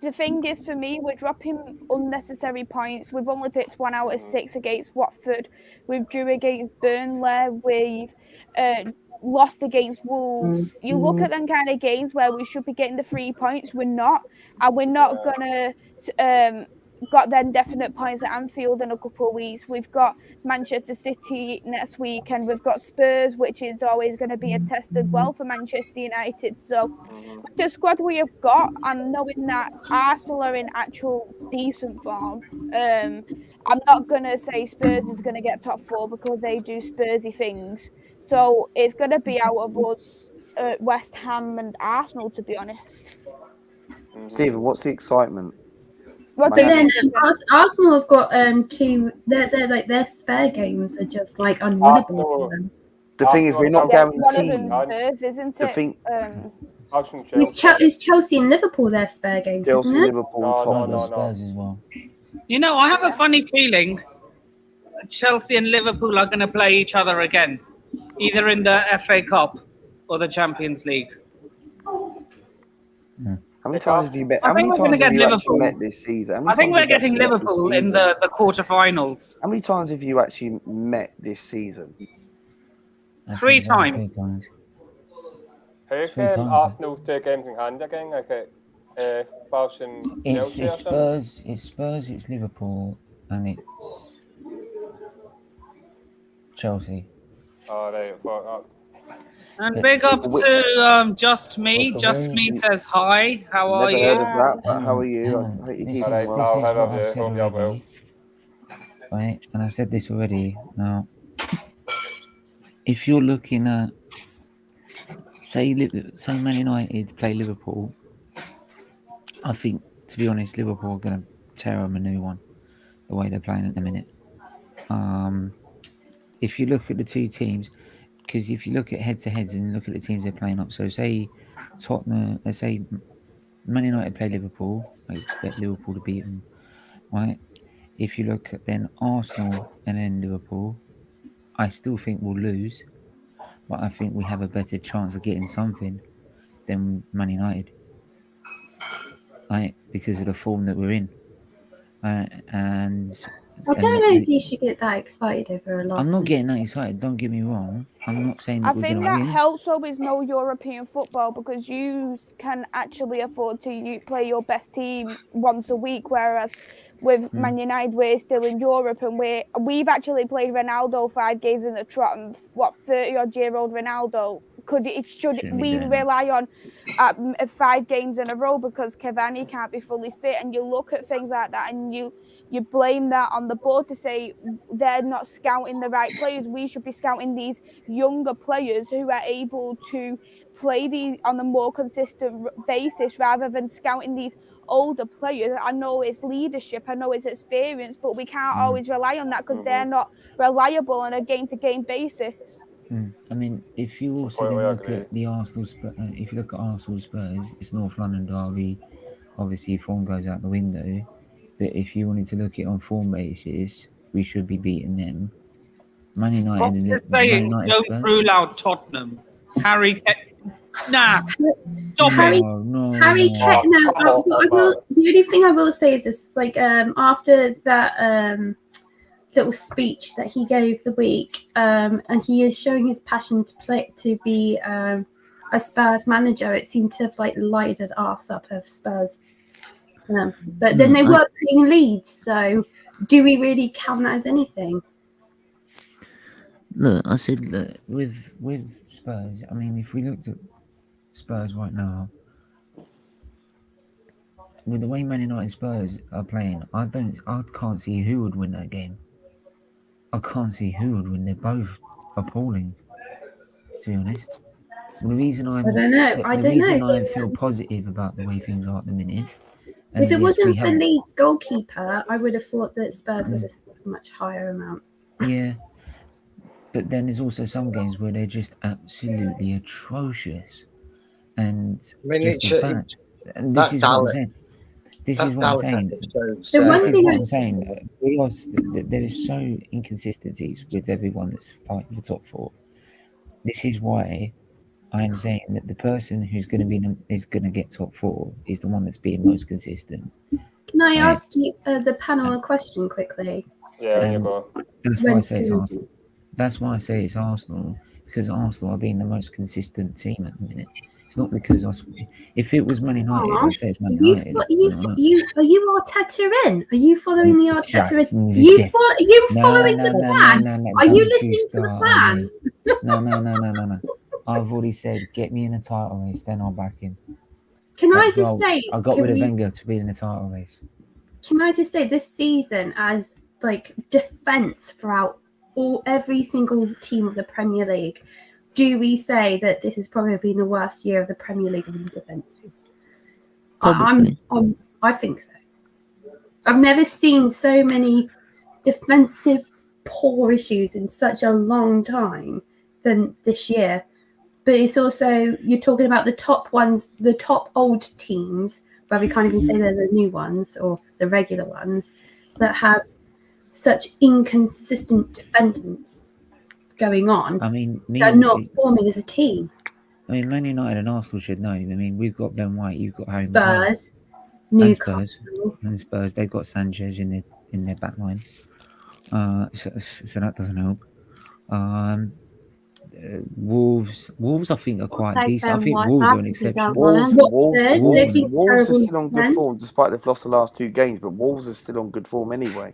The thing is, for me, we're dropping unnecessary points. We've only picked 1 out of 6 against Watford. We've drew against Burnley. We've lost against Wolves. You look at them kind of games where we should be getting the 3 points. We're not. And we're not going to got them definite points at Anfield in a couple of weeks. We've got Manchester City next week, and we've got Spurs, which is always going to be a test as well for Manchester United. So with the squad we have got, and knowing that Arsenal are in actual decent form, I'm not going to say Spurs is going to get top 4 because they do Spursy things. So it's going to be out of us, West Ham and Arsenal, to be honest. Stephen, what's the excitement? But then Arsenal have got 2. Their spare games are just like unwinnable for them. The thing is, we're not guaranteed. One of them Spurs, isn't it? Is Chelsea and Liverpool their spare games? Chelsea, isn't it? Liverpool, Tottenham, Spurs as well. You know, I have a funny feeling Chelsea and Liverpool are going to play each other again, either in the FA Cup or the Champions League. How many times have you met? I think we're going to get Liverpool met this season? I think we're getting Liverpool in the quarterfinals. How many times have you actually met this season? 3 times. Who came Arsenal 2 games in hand again? Okay, It's Spurs. It's Spurs. It's Liverpool, and it's Chelsea. Oh, right. And big up to Just Me. Just Me says hi. How are you? Never heard of that. How are you? This is what I've said already. Right, and I said this already. Now, if you're looking at, say Man United play Liverpool, I think, to be honest, Liverpool are going to tear them a new one, the way they're playing at the minute. If you look at the 2 teams, because if you look at head-to-heads and look at the teams they're playing up, so say Tottenham, say Man United play Liverpool, I expect Liverpool to beat them, right? If you look at then Arsenal and then Liverpool, I still think we'll lose, but I think we have a better chance of getting something than Man United, right? Because of the form that we're in, and I don't know if you should get that excited over a loss. I'm not getting that excited. Don't get me wrong. I'm not saying that I think that helps always know European football because you can actually afford to play your best team once a week, whereas with Man United, we're still in Europe, and we've actually played Ronaldo 5 games in the trot, and 30-odd-year-old Ronaldo should we rely on 5 games in a row because Cavani can't be fully fit? And you look at things like that, and you blame that on the board to say they're not scouting the right players. We should be scouting these younger players who are able to play these on a more consistent basis rather than scouting these older players. I know it's leadership, I know it's experience, but we can't always rely on that because they're not reliable on a game-to-game basis. I mean, if you also then look at the Arsenal, if you look at Arsenal Spurs, it's North London derby. Obviously, form goes out the window. But if you wanted to look at it on form basis, we should be beating them. Man United and What's saying? Man United Don't Spurs. rule out Tottenham. Harry, nah, stop Harry, it. The only thing I will say is this: like after that little speech that he gave the week, and he is showing his passion to be a Spurs manager. It seemed to have like lighted arse up of Spurs. But then they were playing Leeds, so do we really count that as anything? Look, I said that with Spurs. I mean, if we looked at Spurs right now, with the way Man United Spurs are playing, I can't see who would win that game. I can't see who would win. They're both appalling, to be honest. The reason I feel positive about the way things are at the minute. And if it wasn't for Leeds' goalkeeper, I would have thought that Spurs would have scored a much higher amount. Yeah. But then there's also some games where they're just absolutely atrocious. And just as bad. And this is what I'm saying. This is what I'm saying. There is so inconsistencies with everyone that's fighting for top 4. This is why I am saying that the person who's going to get top 4 is the one that's being most consistent. Can I ask you the panel a question quickly? Yeah, that's why I say it's Arsenal. That's why I say it's Arsenal, because Arsenal are being the most consistent team at the minute. It's not because if it was Man United, I'd say it's Man United. Are you Arteta in? Are you following the Arteta in? You following the plan? Are you listening to the plan? No. I've already said, get me in a title race, then I'll back him. Can I just say, I got rid of Wenger to be in the title race. Can I just say, this season, as like defence throughout every single team of the Premier League, do we say that this has probably been the worst year of the Premier League in defence? I think so. I've never seen so many defensive poor issues in such a long time than this year. But it's also, you're talking about the top ones, the top old teams, where we can't even say they're the new ones or the regular ones, that have such inconsistent defendants going on. I mean, they're not forming as a team. I mean, Man United and Arsenal should know. I mean, we've got Ben White, you've got Harry Spurs, Newcastle, and Spurs. They've got Sanchez in their back line, so that doesn't help. Wolves, I think, are quite decent. I think Wolves are an exception. Wolves are still on good form, despite they've lost the last 2 games. But Wolves are still on good form anyway.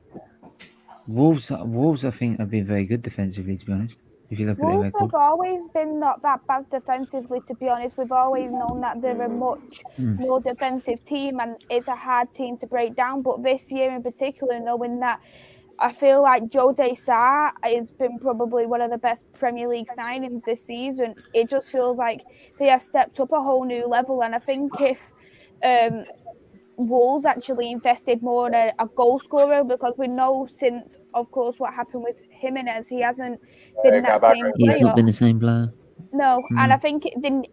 Wolves, I think, have been very good defensively, to be honest. If you look at their record, Wolves have always been not that bad defensively, to be honest. We've always known that they're a much more defensive team, and it's a hard team to break down. But this year in particular, knowing that, I feel like Jose Sarr has been probably one of the best Premier League signings this season. It just feels like they have stepped up a whole new level. And I think if Wolves actually invested more in a goal scorer, because we know since, of course, what happened with Jimenez, he hasn't been that same player. He's not been the same player. No, and I think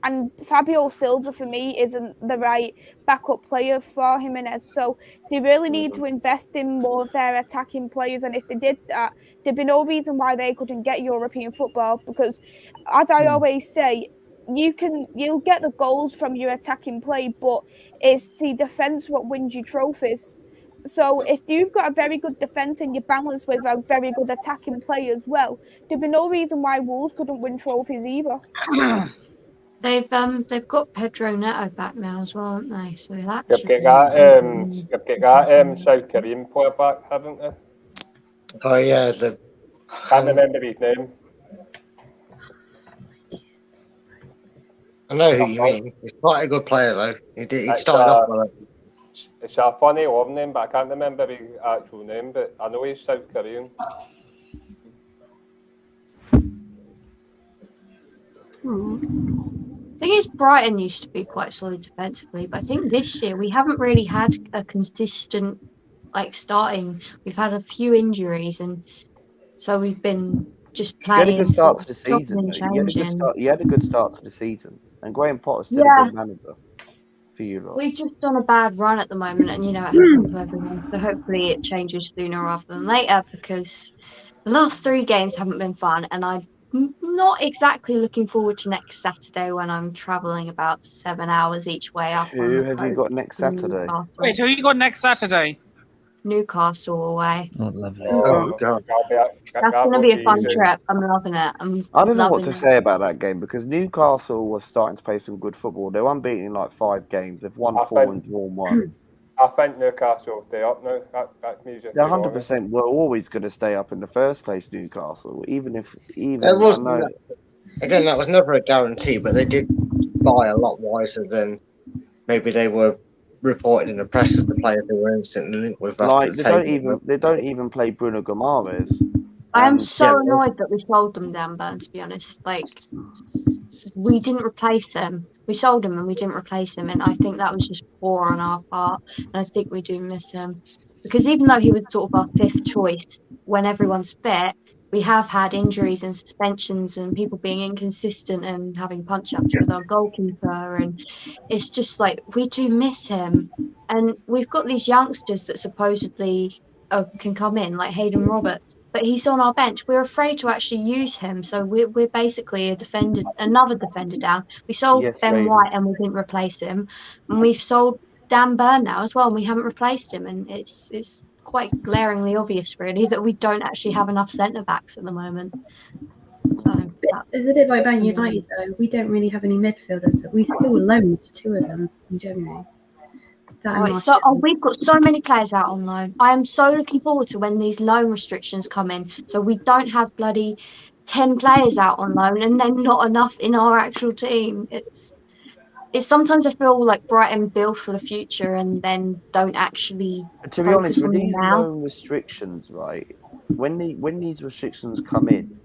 and Fabio Silva for me isn't the right backup player for Jimenez. So they really need to invest in more of their attacking players. And if they did that, there'd be no reason why they couldn't get European football. Because, as I always say, you'll get the goals from your attacking play, but it's the defence what wins you trophies. So if you've got a very good defence and you're balanced with a very good attacking play as well, there'd be no reason why Wolves couldn't win trophies either. They've got Pedro Neto back now as well, haven't they? So that You've should got be that South Korean player back, haven't you? Oh yeah, Can't remember his name. I know who you mean. He's quite a good player though. He It's, started off well. It's a funny long name, but I can't remember his actual name. But I know he's South Korean. I think it's Brighton used to be quite solid defensively, but I think this year we haven't really had a consistent starting. We've had a few injuries, and so we've been just You had a playing good start to sort the of chopping season. and Though. You changing. had a good start to the season, and Graham Potter's still a Yeah, good manager for you lot. we've just done a bad run at the moment, and it happens to everyone. So hopefully it changes sooner rather than later, because the last 3 games haven't been fun, and I'm not exactly looking forward to next Saturday when I'm travelling about 7 hours each way up on Who the have you coast got next to Saturday? Newcastle. Wait, who you got next Saturday? Newcastle away. Oh, lovely. Oh god. That's going to be a fun trip. I'm loving it. I don't know what to loving it. say about that game because Newcastle was starting to play some good football. They're unbeaten in like 5 games. They've won 4 and drawn 1. I think Newcastle will stay up now. That's music. They're 100%. We're always going to stay up in the first place, Newcastle. Even It was I know, again, that was never a guarantee, but they did buy a lot wiser than maybe they were reported in the press of the players they were instantly linked with after like the they don't even play Bruno Gomares. I am And so yeah, annoyed that we sold them, Dan Burn, to be honest. We didn't replace him. We sold him and we didn't replace him, and I think that was just poor on our part, and I think we do miss him. Because even though he was sort of our 5th choice when everyone's fit, we have had injuries and suspensions and people being inconsistent and having punch-ups with our goalkeeper, and it's just we do miss him. And we've got these youngsters that supposedly can come in, like Hayden Roberts, but he's on our bench. We're afraid to actually use him, so we're basically another defender down. We sold Ben Raven. White and we didn't replace him, and we've sold Dan Burn now as well, and we haven't replaced him. And it's quite glaringly obvious, really, that we don't actually have enough centre backs at the moment. So it's a bit like Man United, though. We don't really have any midfielders, so we still loaned 2 of them in January. We've got so many players out on loan. I am so looking forward to when these loan restrictions come in, so we don't have bloody 10 players out on loan and then not enough in our actual team. It's sometimes I feel like Brighton build for the future and then don't actually. To be honest, with on these now. loan restrictions, right? When these restrictions come in,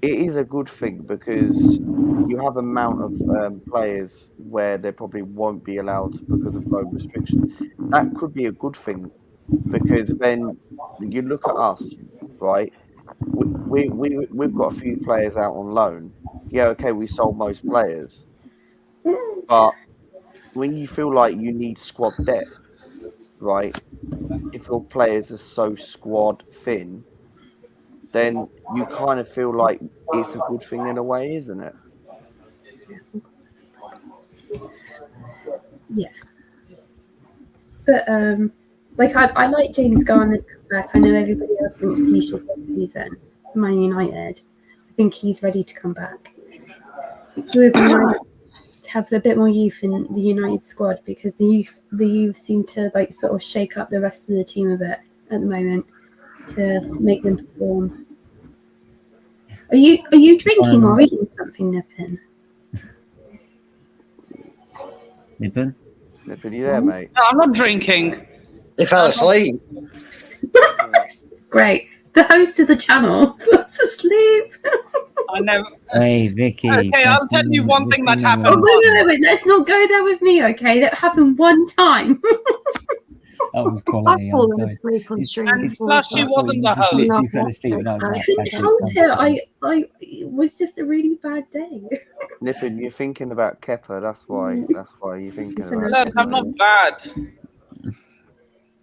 it is a good thing because you have an amount of players where they probably won't be allowed because of loan restrictions. That could be a good thing because then you look at us, right? We've got a few players out on loan. Yeah, okay, we sold most players, but when you feel like you need squad depth, right? If your players are so squad thin, then you kind of feel like it's a good thing in a way, isn't it? Yeah. But I like James Garner's comeback. I know everybody else thinks he should get the season for Man United. I think he's ready to come back. It would be nice to have a bit more youth in the United squad because the youth seem to sort of shake up the rest of the team a bit at the moment to make them perform. Are you drinking or eating something, Nippin? Nippin? Nippin, you there, mate? No, I'm not drinking. He fell asleep. Great. The host of the channel falls asleep. I never. Hey, Vicky. Okay, I'll tell you one thing that happened. Oh, wait. Let's not go there with me, okay? That happened one time. That was quality. I've I'm fallen sorry. asleep on stream. And plus, she wasn't the just host. literally fell asleep, and I was like, I told her it was just a really bad day. Nippin, you're thinking about Kepa. That's why you're thinking about. Look, I'm not bad.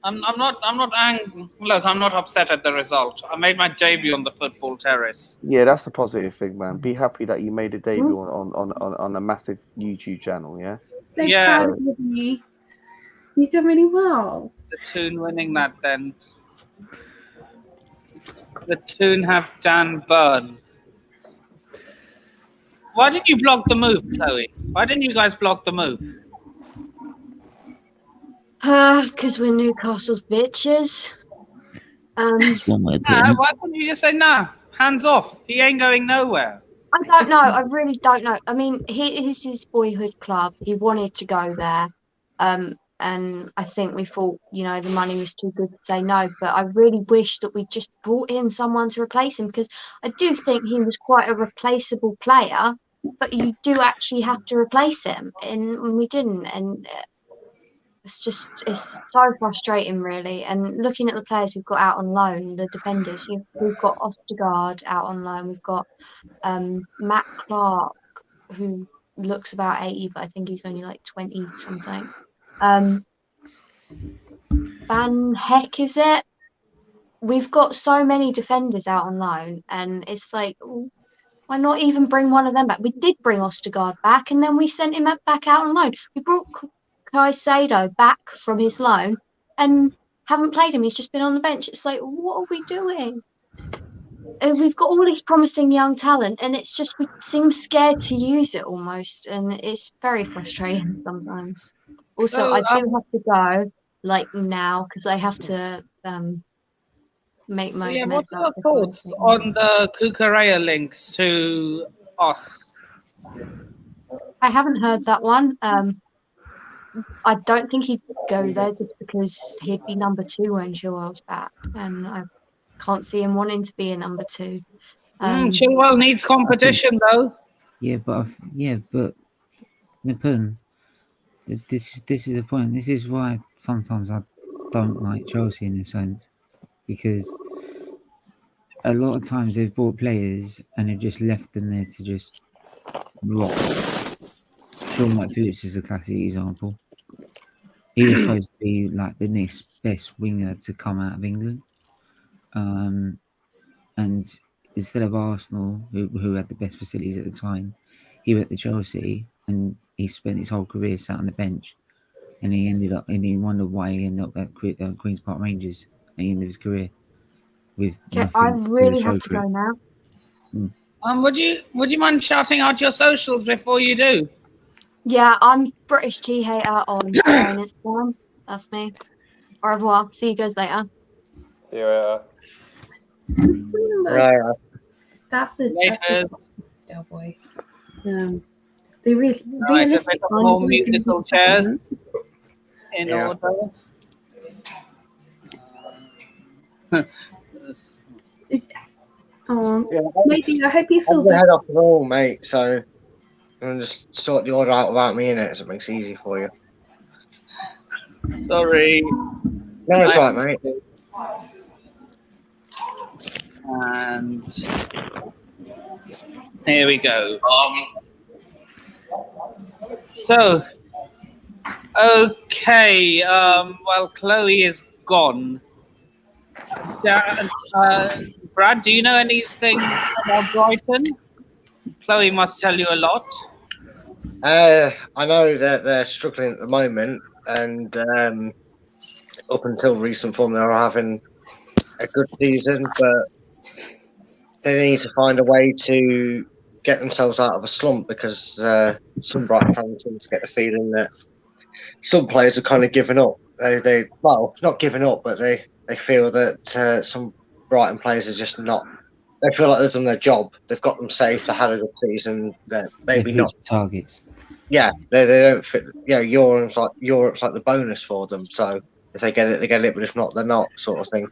I'm not angry. Look, I'm not upset at the result. I made my debut on the football terrace. Yeah, that's a positive thing, man. Be happy that you made a debut on a massive YouTube channel. Yeah. So proud of you. You've done really well. The Toon winning that then. The Toon have Dan Burn. Why didn't you block the move, Chloe? Why didn't you guys block the move? Because we're Newcastle's bitches. One way of putting Nah, it. why couldn't you just say, nah, hands off? He ain't going nowhere. I don't know. I really don't know. I mean, this is his boyhood club. He wanted to go there. And I think we thought, the money was too good to say no. But I really wish that we just brought in someone to replace him, because I do think he was quite a replaceable player. But you do actually have to replace him, and we didn't. And it's so frustrating, really. And looking at the players we've got out on loan, the defenders, we've got Ostergaard out on loan. We've got Matt Clark, who looks about 80, but I think he's only like 20 something. Van Heck, is it? We've got so many defenders out on loan, and it's like, why not even bring one of them back? We did bring Ostergaard back, and then we sent him back out on loan. We brought Caicedo back from his loan and haven't played him. He's just been on the bench. It's like, what are we doing? We've got all this promising young talent, and it's just we seem scared to use it almost, and it's very frustrating sometimes. Also, So, I do have to go now because I have to make So, my yeah, meds what are up your before I thoughts take them. on the Kukurea links to us? I haven't heard that one. I don't think he'd go there just because he'd be number 2 when Chilwell's back, and I can't see him wanting to be a number 2. Chilwell needs competition, though. Yeah, but Nippon, this is the point. This is why sometimes I don't like Chelsea in a sense, because a lot of times they've bought players and they've just left them there to just rot. Sean White-Phillips is a classic example. He was supposed to be like the next best winger to come out of England. And instead of Arsenal, who had the best facilities at the time, he went to Chelsea and he spent his whole career sat on the bench. And he wondered why he ended up at Queen's Park Rangers at the end of his career with Okay, I nothing to really show have to for go it. now. Would you mind shouting out your socials before you do? Yeah, I'm British Tea Hater on Twitter and Instagram. That's me. Au revoir. See you guys later. Yeah. Right. That's a Laters. still boy. The Right, a realistic bit of one more is always gonna be musical the second chairs one. in Yeah. order. Yeah, Maisie, I hope you I'm feel the head better. off the wall, mate. So I'm gonna just sort the order out without me in it, so it makes it easy for you. Sorry. No, it's all right, mate. And here we go. So, okay. Well, Chloe is gone. Brad, do you know anything about Brighton? Chloe must tell you a lot. I know that they're struggling at the moment, and up until recent form, they were having a good season, but they need to find a way to get themselves out of a slump, because some Brighton fans seem to get the feeling that some players are kind of giving up. They not giving up, but they feel that some Brighton players are just not. They feel like they've done their job. They've got them safe. They had a good season. They're maybe They've not. reached the targets. Yeah, they don't fit. Europe's like the bonus for them. So if they get it, they get it. But if not, they're not. Sort of thing.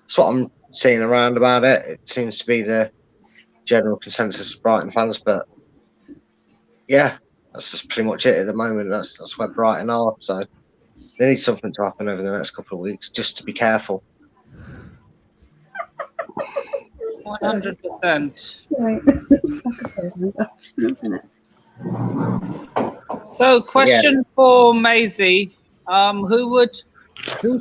That's what I'm seeing around about it. It seems to be the general consensus of Brighton fans. But yeah, that's just pretty much it at the moment. That's where Brighton are. So there needs something to happen over the next couple of weeks, just to be careful. 100%. Right. I compose myself. So, question for Maisie: who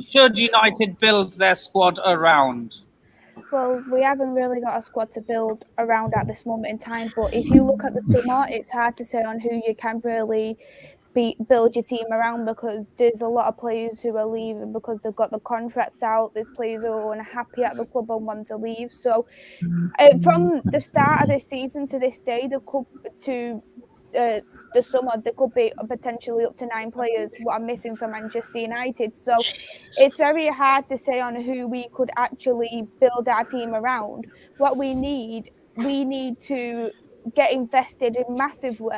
should United build their squad around? Well, we haven't really got a squad to build around at this moment in time, but if you look at the summer, it's hard to say on who you can really build your team around, because there's a lot of players who are leaving because they've got the contracts out. There's players who are unhappy at the club and want to leave. So from the start of this season to this day, the summer, there could be potentially up to 9 players what are missing for Manchester United. So it's very hard to say on who we could actually build our team around. What we need to get invested in massively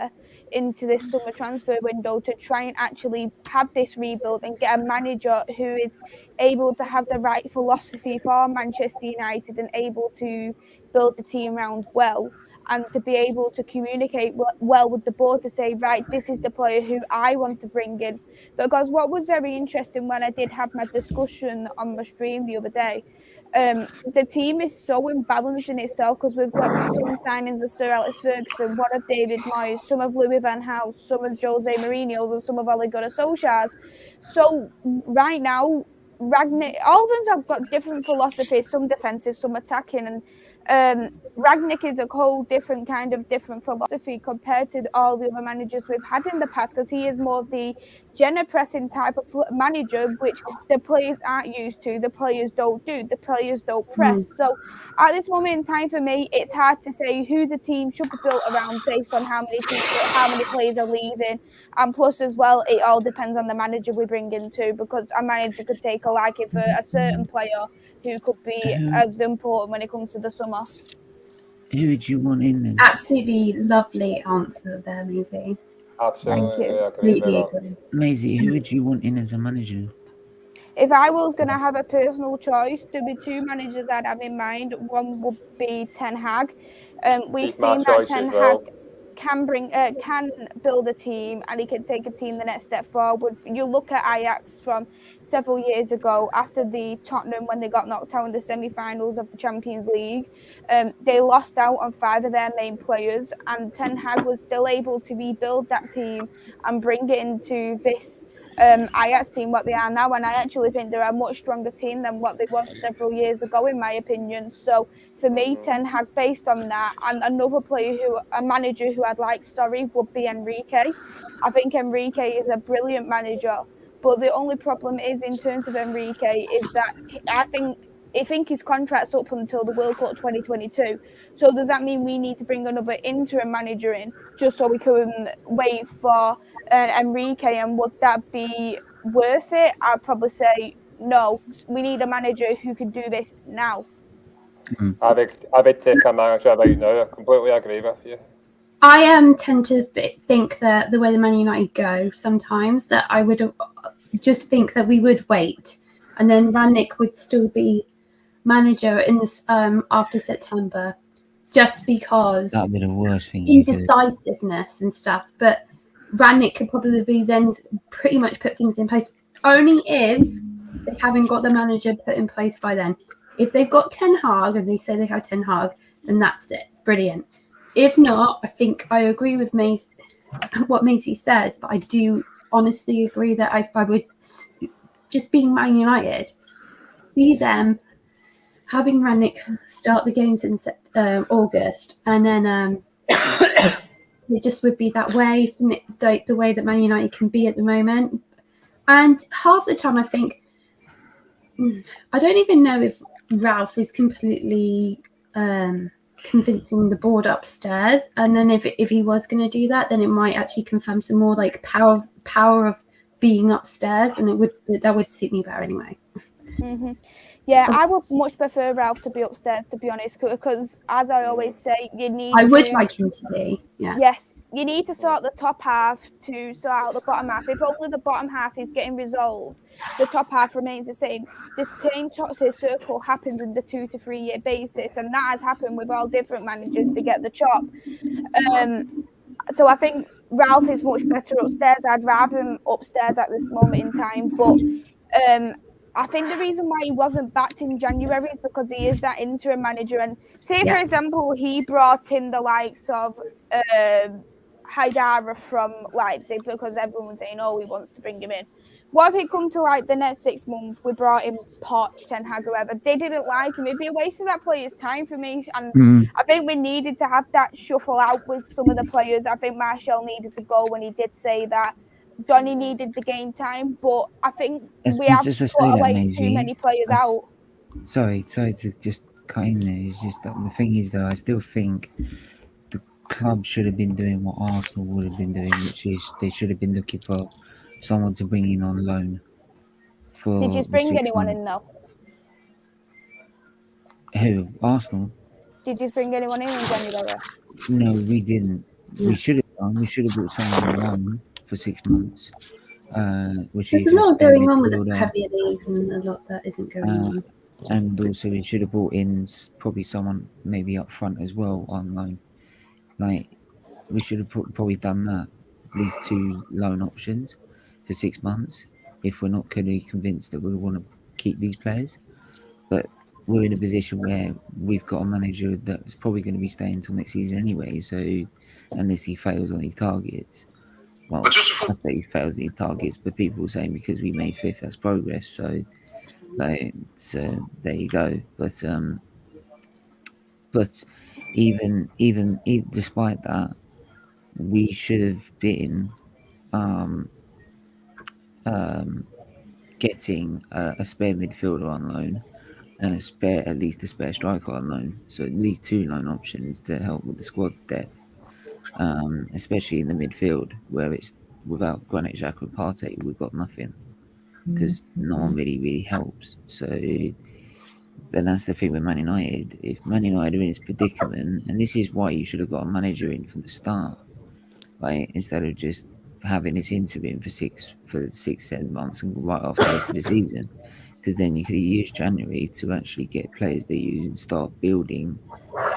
into this summer transfer window to try and actually have this rebuild and get a manager who is able to have the right philosophy for Manchester United and able to build the team around well, and to be able to communicate well with the board to say, right, this is the player who I want to bring in. Because what was very interesting when I did have my discussion on my stream the other day, the team is so imbalanced in itself, because we've got some signings of Sir Alex Ferguson, one of David Moyes, some of Louis van Gaal, some of Jose Mourinho's, and some of Ole Gunnar Solskjaer's. So right now, Ragnick, all of them have got different philosophies, some defensive, some attacking, and Ragnick is a whole different philosophy compared to all the other managers we've had in the past, because he is more of the pressing type of manager, which the players aren't used to. The players don't do. The players don't press. So at this moment in time, for me, it's hard to say who the team should be built around based on how many players are leaving, and plus as well, it all depends on the manager we bring in too, because a manager could take a liking for a certain player who could be as important when it comes to the summer. Who would you want in then? Absolutely lovely answer there, Maisie. Absolutely agree with Completely that. agree. Maisie, who would you want in as a manager? If I was going to have a personal choice, there'd be 2 managers I'd have in mind. One would be Ten Hag. We've seen that Ten Hag can build a team, and he can take a team the next step forward. You look at Ajax from several years ago, after the Tottenham, when they got knocked out in the semi-finals of the Champions League, they lost out on 5 of their main players, and Ten Hag was still able to rebuild that team and bring it into this Ajax team what they are now, and I actually think they're a much stronger team than what they was several years ago, in my opinion. So for me, Ten Hag, based on that, and a manager who I'd like, would be Enrique. I think Enrique is a brilliant manager, but the only problem is, in terms of Enrique, is that I think his contract's up until the World Cup 2022. So does that mean we need to bring another interim manager in just so we can wait for Enrique? And would that be worth it? I'd probably say no. We need a manager who can do this now. I would take a manager right now. I completely agree with you. I tend to think that the way the Man United go sometimes, that I would just think that we would wait, and then Rangnick would still be manager in this after September, just because That'd be the worst thing. Indecisiveness and stuff. But Rangnick could probably be then pretty much put things in place, only if they haven't got the manager put in place by then. If they've got Ten Hag and they say they have Ten Hag, then that's it. Brilliant. If not, I think I agree with what Maisie says, but I do honestly agree that I would, just being Man United, see them having Rangnick start the games in August, and then it just would be that way, the way that Man United can be at the moment. And half the time I think, I don't even know if Ralph is completely convincing the board upstairs, and then if he was going to do that, then it might actually confirm some more like power of being upstairs, and that would suit me better anyway. Mm-hmm. Yeah, I would much prefer Ralph to be upstairs, to be honest, because as I always say, I would like him to be. Yeah. Yes, you need to sort the top half to sort out the bottom half. If only the bottom half is getting resolved, the top half remains the same. This same toxic circle happens in the 2 to 3 year basis, and that has happened with all different managers to get the chop. So I think Ralph is much better upstairs. I'd rather him upstairs at this moment in time, but I think the reason why he wasn't backed in January is because he is that interim manager. And say, for example, he brought in the likes of Haidara from Leipzig, because everyone's saying, oh, he wants to bring him in. What if it come to like the next 6 months, we brought in Poch, Ten Hag, whoever, they didn't like him? It'd be a waste of that player's time for me. And I think we needed to have that shuffle out with some of the players. I think Martial needed to go when he did say that Donny needed the game time, but I think As we much have as I put say that, away Maisie, too many players out. Sorry to just cut in there. It's just that the thing is, though, I still think the club should have been doing what Arsenal would have been doing, which is they should have been looking for someone to bring in on loan for Did you the bring 6 anyone months. in though? Who? Arsenal? Did you bring anyone in January? No, we didn't. We should have done. We should have brought someone on loan for 6 months, which There's is a a lot spare going on with the midfielder. Premier League and a lot that isn't going on. And also, we should have brought in probably someone maybe up front as well on loan. Like, we should have probably done that. At least 2 loan options for 6 months if we're not really convinced that we want to keep these players. But we're in a position where we've got a manager that's probably going to be staying until next season anyway. So, unless he fails on his targets, well, I'd say he fails on his targets, but people are saying because we made 5th, that's progress. So, like, there you go. But even despite that, we should have been getting a spare midfielder on loan and at least a spare striker on loan. So at least 2 loan options to help with the squad depth, especially in the midfield where it's without Granit Xhaka and Partey, we've got nothing because no one really helps. So, but that's the thing with Man United. If Man United are in this predicament, and this is why you should have got a manager in from the start, right? Instead of just having this interim for 6-7 months and right off the rest of the season, because then you could use January to actually get players that you can start building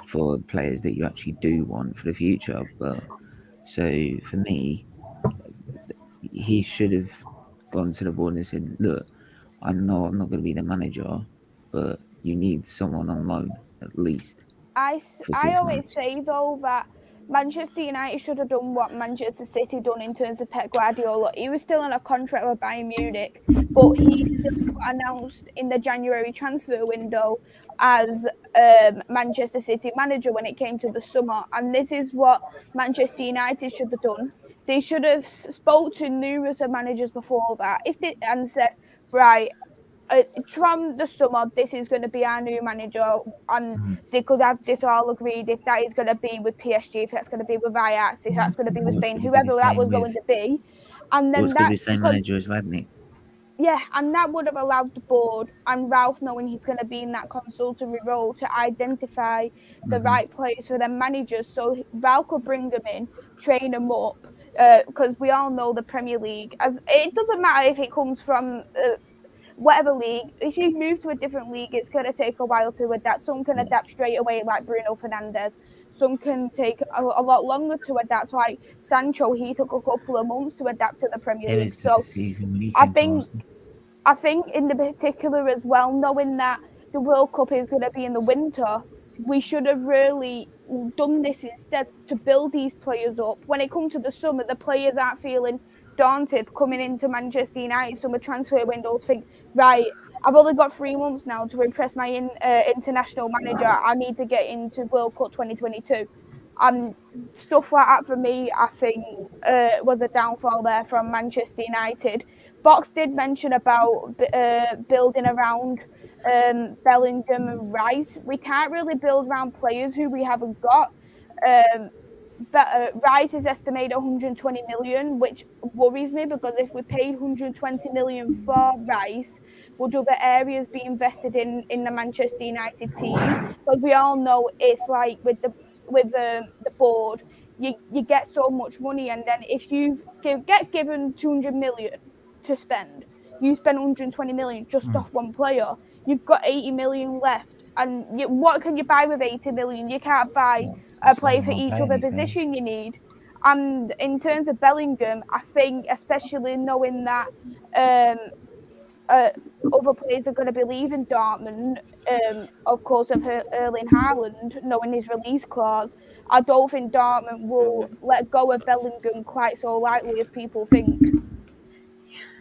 for players that you actually do want for the future. But so for me, he should have gone to the board and said, "Look, I know I'm not going to be the manager, but you need someone on loan at least." I for 6 always months. say though that Manchester United should have done what Manchester City done in terms of Pep Guardiola. He was still on a contract with Bayern Munich, but he still got announced in the January transfer window as Manchester City manager when it came to the summer. And this is what Manchester United should have done. They should have spoke to numerous of managers before that and said, right, from the summer, this is going to be our new manager, and they could have this all agreed if that is going to be with PSG, if that's going to be with Ajax, if that's going to be with Spain, whoever that was going to be, and then What's going to be the same manager as Radnick? Yeah, and that would have allowed the board and Ralph, knowing he's going to be in that consultative role, to identify the right players for their managers. So Ralph could bring them in, train them up, because we all know the Premier League. As it doesn't matter if it comes from whatever league. If you move to a different league, it's going to take a while to adapt. Some can adapt straight away, like Bruno Fernandes. Some can take a lot longer to adapt, like Sancho. He took a couple of months to adapt to the Premier League. So I think in the particular as well, knowing that the World Cup is going to be in the winter, we should have really done this instead to build these players up. When it comes to the summer, the players aren't feeling daunted coming into Manchester United summer transfer window to think, right, I've only got 3 months now to impress my international manager. I need to get into World Cup 2022. And stuff like that for me, I think, was a downfall there from Manchester United. Box did mention about building around Bellingham and Rice. We can't really build around players who we haven't got. But Rice is estimated 120 million, which worries me, because if we paid 120 million for Rice, would other areas be invested in the Manchester United team? Because we all know it's like with the board, you get so much money, and then if you get given 200 million to spend, you spend 120 million just off one player, you've got 80 million left. And what can you buy with 80 million? You can't buy a player for each other position you need. And in terms of Bellingham, I think, especially knowing that other players are going to be leaving Dortmund, of course, of Erling Haaland, knowing his release clause, I don't think Dortmund will let go of Bellingham quite so lightly as people think.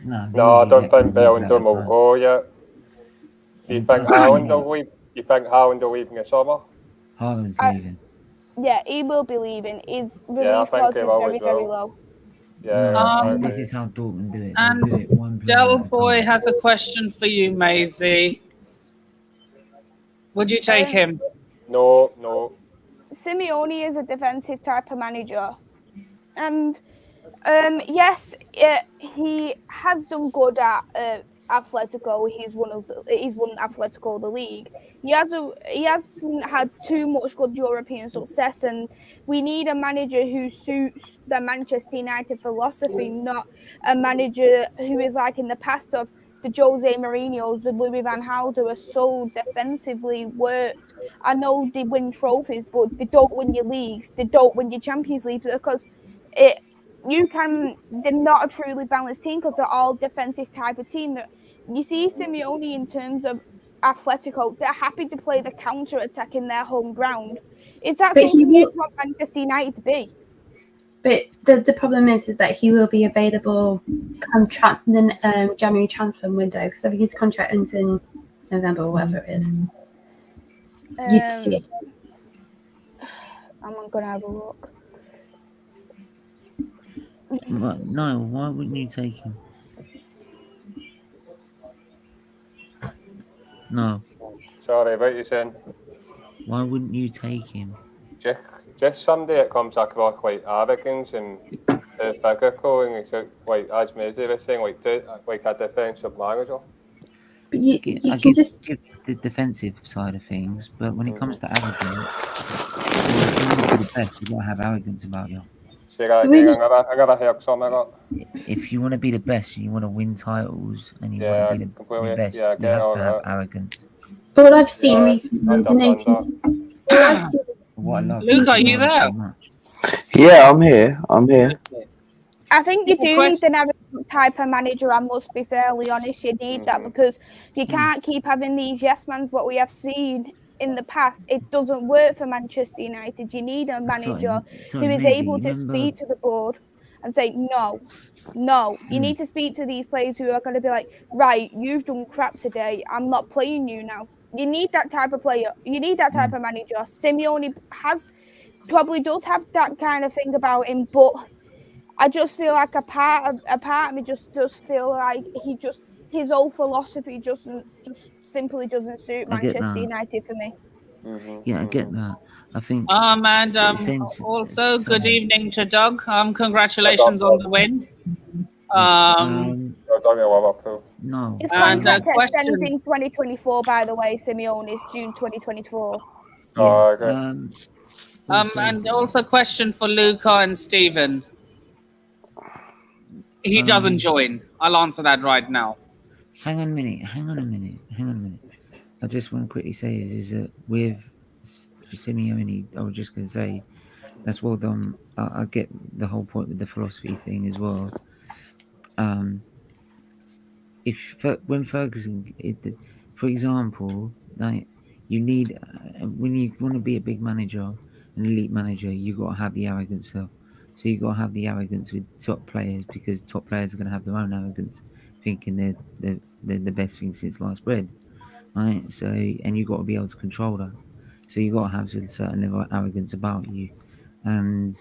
No, I don't think Bellingham will go yet. Do you think Haaland will leave? You think Haaland will leave in the summer? Haaland's leaving. Yeah, he will be leaving. His release clause is very, very low. Yeah, No, Um, this is how Dortmund do it. They And do it one player Del at a Boy time. has a question for you, Maisie. Would you take him? no. Simeone is a defensive type of manager, and yes, he has done good at Atletico. He's won Atletico the league. He hasn't had too much good European success, and we need a manager who suits the Manchester United philosophy, not a manager who is like in the past of the Jose Mourinho's, the Louis van Gaal, who are so defensively worked. I know they win trophies, but they don't win your leagues. They don't win your Champions League because it they're not a truly balanced team because they're all defensive type of team. That you see Simeone in terms of Atletico, they're happy to play the counter attack in their home ground. Is that But he something you will. want Manchester United to be? But the problem is that he will be available come the January transfer window, because I think his contract ends in November or whatever it is. You'd see it. I'm gonna have a look. No, why wouldn't you take him? No, Sorry, what you saying? why wouldn't you take him? Just somebody that comes across quite arrogant and physical, and it's like, as Maisie was saying, like a defensive manager. But you I can just. get the defensive side of things, but when it comes to arrogance, well, if you want to be the best, you gotta have arrogance about you. Say that Really? again. I gotta hear some of that. If you want to be the best and you want to win titles and you want Yeah, to be the completely. best, Yeah, I you get have all to have that. arrogance. All I've seen Yeah, recently is an understand 80s. All I've seen. What I love Luke, are is you there? so much. Yeah, I'm here. I think you do Question- need an arrogant type of manager. I must be fairly honest. You need that because you can't keep having these yes mans. What we have seen in the past, it doesn't work for Manchester United. You need a manager Sorry, who is Maisie, able you to remember? speak to the board and say no. You need to speak to these players who are going to be like, right, you've done crap today. I'm not playing you now. You need that type of player. You need that type of manager. Simeone probably does have that kind of thing about him, but I just feel like a part of me just does feel like his whole philosophy just simply doesn't suit I get Manchester that. United for me. Yeah, I get that. I think. And also good evening to Doug. Congratulations on the win. No. His And contract extends question. in 2024, by the way. Simeone is June 2024. Yeah. And also question for Luca and Stephen. He doesn't join. I'll answer that right now. Hang on a minute. I just want to quickly say is that with Simeone, I was just going to say that's well done. I get the whole point with the philosophy thing as well. When Ferguson, for example, like you need when you want to be a big manager, an elite manager, you got to have the arrogance. So you got to have the arrogance with top players because top players are going to have their own arrogance, thinking they're the best thing since sliced bread, right? So and you got to be able to control that. So you got to have a certain level of arrogance about you, and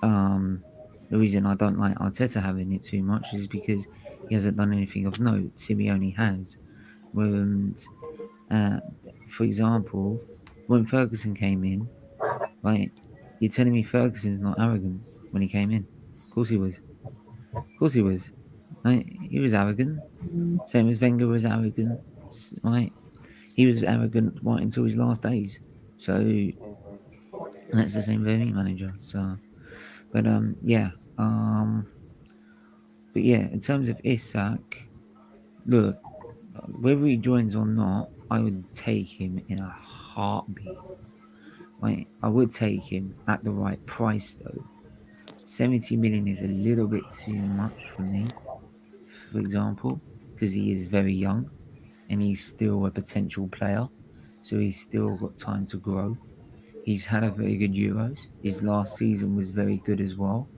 the reason I don't like Arteta having it too much is because he hasn't done anything of note. Simeone has. And, for example, when Ferguson came in, right, you're telling me Ferguson's not arrogant when he came in? Of course he was. Right? He was arrogant. Same as Wenger was arrogant. Right? He was arrogant right until his last days. So, and that's the same with any manager. So, but yeah. But yeah, in terms of Isak, look, whether he joins or not, I would take him in a heartbeat. Right? I would take him at the right price though. 70 million is a little bit too much for me, for example, because he is very young and he's still a potential player. So he's still got time to grow. He's had a very good Euros. His last season was very good as well.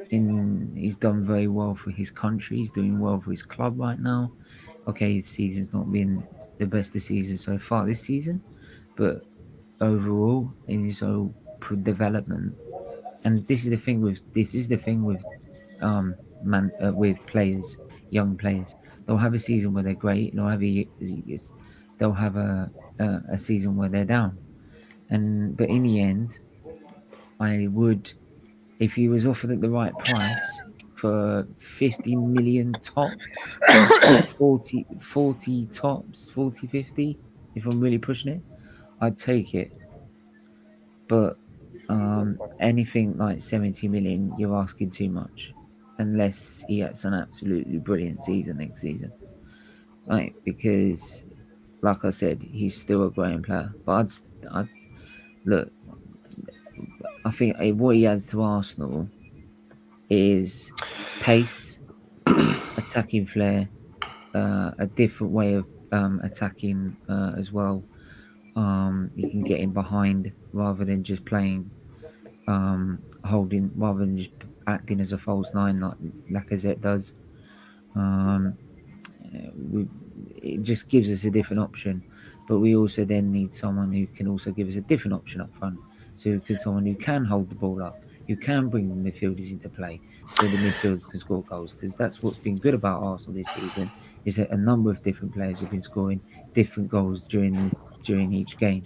He's done very well for his country. He's doing well for his club right now. Okay, his season's not been the best of season so far this season, but overall in his whole development, and this is the thing with with players, young players. They'll have a season where they're great. They'll have a season where they're down. But in the end, I would, if he was offered at the right price for 50 million tops, 40 tops, 40, 50, if I'm really pushing it, I'd take it. But anything like 70 million, you're asking too much, unless he has an absolutely brilliant season next season. Like, because, like I said, he's still a growing player. But I'd look, I think what he adds to Arsenal is pace, attacking flair, a different way of attacking as well. You can get in behind rather than just playing holding, rather than just acting as a false nine like Lacazette does. It just gives us a different option, but we also then need someone who can also give us a different option up front. So someone who can hold the ball up, who can bring the midfielders into play, so the midfielders can score goals. Because that's what's been good about Arsenal this season, is that a number of different players have been scoring different goals during each game.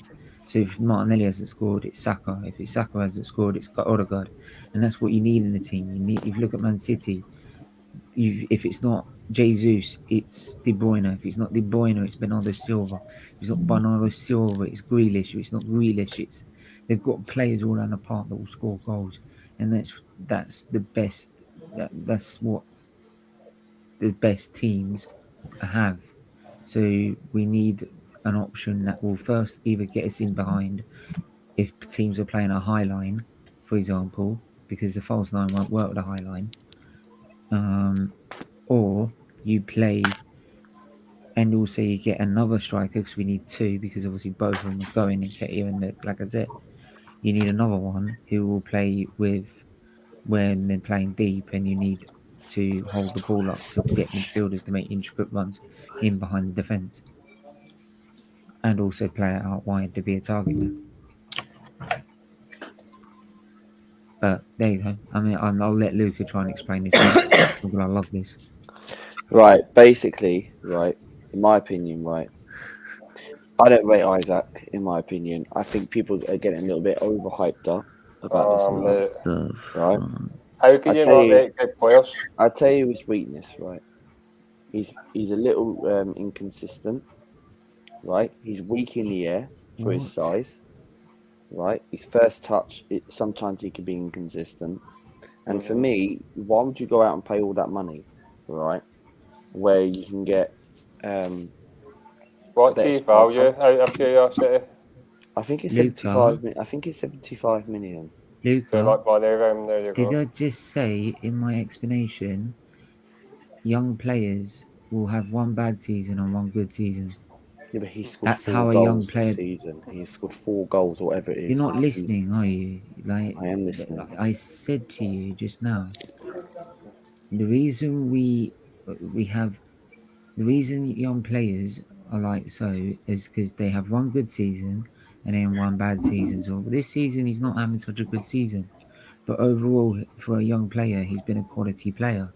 So if Martinelli hasn't scored, it's Saka. If it's Saka hasn't scored, it's got Odegaard, and that's what you need in the team. If you look at Man City, if it's not Jesus, it's De Bruyne. If it's not De Bruyne, it's Bernardo Silva. If it's not Bernardo Silva, it's Grealish. If it's not Grealish, they've got players all around the park that will score goals, and that's the best. That's what the best teams have. So we need an option that will first either get us in behind if teams are playing a high line, for example, because the false nine won't work with a high line. Or you play, and also you get another striker, because we need two, because obviously both of them are going, in Ketia and Lacazette. You need another one who will play with when they're playing deep, and you need to hold the ball up to get midfielders to make intricate runs in behind the defence, and also play it out wide to be a target man. But there you go. I mean, I'll let Luca try and explain this. I love this. Right, basically, right, in my opinion, right, I don't rate Isaac, in my opinion. I think people are getting a little bit overhyped up about this. Right? How can you not rate good players? I'll tell you his weakness, right? He's a little inconsistent, right? He's weak in the air for his size, right? His first touch, sometimes he can be inconsistent. And for me, why would you go out and pay all that money, right? Where you can get what's his value out of curiosity? I think it's 75. I think it's 75 million. Luca, did I just say in my explanation, young players will have one bad season and one good season? Yeah, but he scored That's 4 how a goals young player. this season. He scored 4 goals, whatever it is. You're not listening, are you? I am listening. I said to you just now, the reason we have, the reason young players are like so is because they have one good season and then one bad season. So this season he's not having such a good season, but overall for a young player, he's been a quality player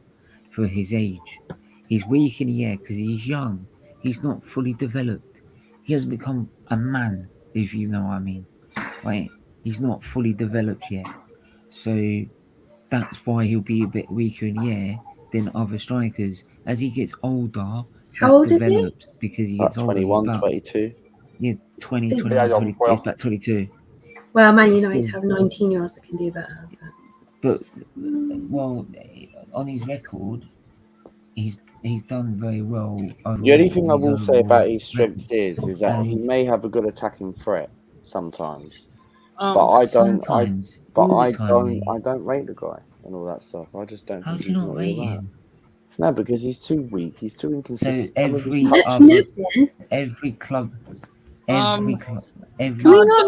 for his age. He's weak in the air because he's young. He's not fully developed. He hasn't become a man, if you know what I mean. Right? He's not fully developed yet. So that's why he'll be a bit weaker in the air than other strikers. As he gets older, How old develops is he? because he gets older. 21, 22. Yeah, 20, 21, 20, he's about 22. Well, Man United have 19-year-olds that can do better. But well, on his record, he's done very well. Overall, The only thing I will say about his strengths is that he may have a good attacking threat sometimes. But I don't. I don't rate the guy and all that stuff. I just don't. How do you not rate him? No, because he's too weak. He's too inconsistent. So every club. Can we not turn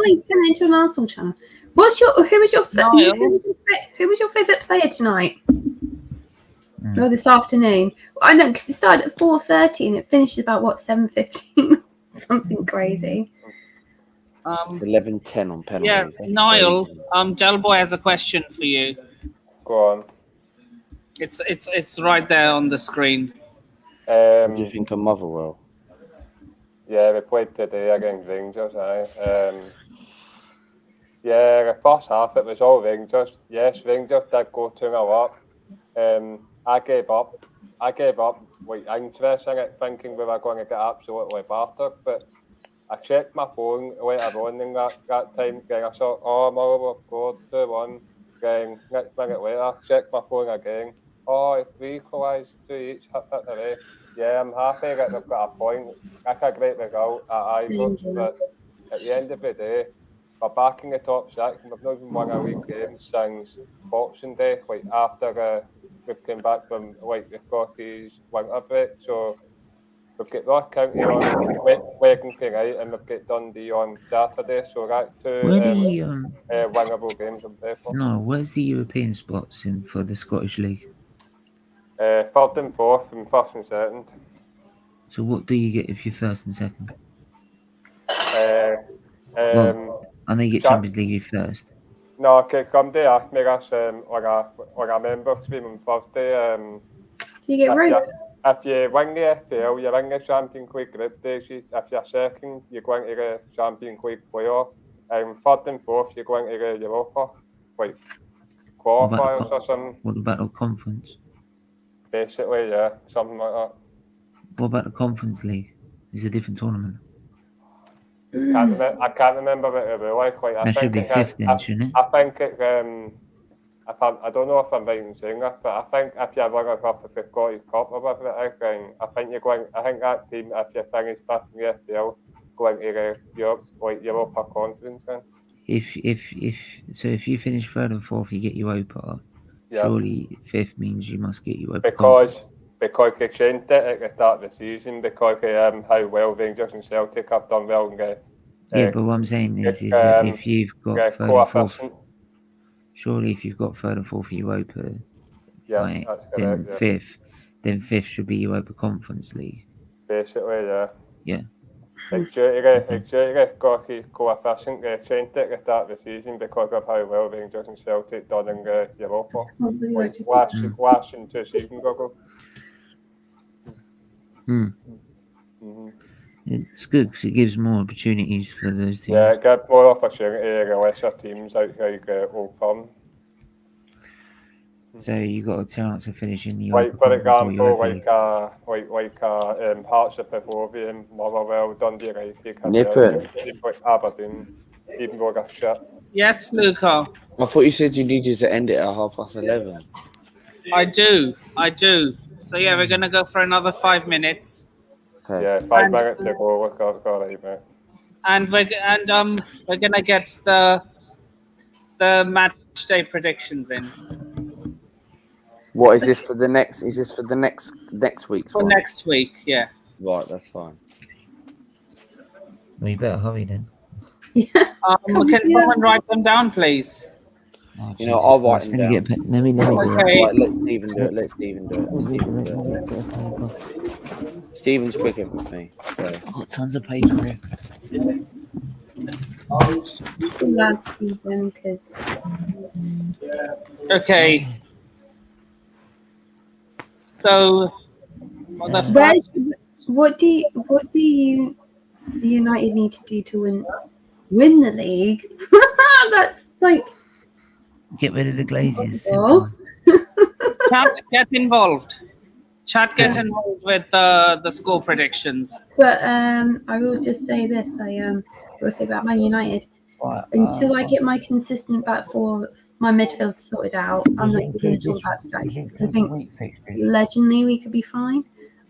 it into an Arsenal channel? Who was your favourite player tonight? No, this afternoon. I know because it started at 4:30 and it finished about 7:15, something crazy. 11-10 on penalties. Yeah, That's Niall. crazy. Delboy has a question for you. Go on. It's right there on the screen. What do you think of Motherwell? Yeah, we played today against Rangers. Yeah, the first half it was all Rangers. Yes, Rangers did go 2-0 up. I gave up like interest in it, thinking we were going to get absolutely battered. But I checked my phone later on in that time, and I saw, oh, Motherwell scored 2-1. Then next minute later, checked my phone again. Oh, we equalised 2 each. Hooray. Yeah, I'm happy that they've got a point. That's a great result at Ibrox, but at the end of the day, we're back in the top 6 and we've not even won a league game since Boxing Day, like after we've come back from like the Scottish winter break. So we've got Ross County on Wednesday night and we've got Dundee on Saturday. So that's 2 Where the winnable games on paper. no, where's the European spots in for the Scottish League? 3rd and 4th and 1st and 2nd. So what do you get if you're 1st and 2nd? I know you get Champions League if you're 1st. No, okay, come they asked me that's like a member stream on Thursday. Do you get rope? If you win the FPL, you win the Champions League group stages. If you're 2nd, you go into the Champions League playoff. 3rd and 4th, you go into the Europa, like qualifiers or something. What about the conference? Basically, yeah, something like that. What about the Conference League? It's a different tournament. I can't remember what it was like. That should be 5th then, shouldn't it? I think it. I don't know if I'm right in saying that, but I think if you're running up with the Scottish Cup or whatever it is, I think you're going. I think that team, if you finish 5th in the FPL, going to the Europa Conference then. If you finish 3rd and 4th, you get Europa. Yeah. Surely 5th means you must get Europa. Because they changed it at the start of the season because of how well Rangers and Celtic have done well and get. Yeah, but what I'm saying is that if you've got 3rd and 4th, surely if you've got 3rd and 4th Europa, then 5th should be Europa Conference League. Basically, yeah. Yeah. It's due to the Scottish coefficient. They changed it at the start of the season because of how well Rangers and Celtic done in the Europa. Last 2 seasons ago. It's good because it gives more opportunities for those teams. Yeah, it gives more opportunity to lesser teams outside Old Firm. So you got a chance of finishing the like for example, like Hearts of Pavlovian, Motherwell, Dundee United, Aberdeen, even though that's shit. Yes, Luca. I thought you said you needed to end it at 11:30. I do. So yeah, we're gonna go for another 5 minutes. Okay. Yeah, 5 minutes to go. We've got right, mate. And we're gonna get the match day predictions in. What is this for the next? Is this for the next week's for one? Next week, yeah. Right, that's fine. Well, you better hurry then. Can someone write them down, please? Oh, I'll write them down. Let me do it. Right, let Stephen do it. Stephen's quicker with me. So. I've got tons of paper here. Lad Stephen, because. Okay. So, what do you United need to do to win the league? That's like get rid of the Glazers. Chat, get involved. Chat, get involved with the score predictions. But I will just say this. I will say about Man United. Until I get my consistent back four, my midfield sorted out, I'm not going to talk about strikers. I think legendly we could be fine.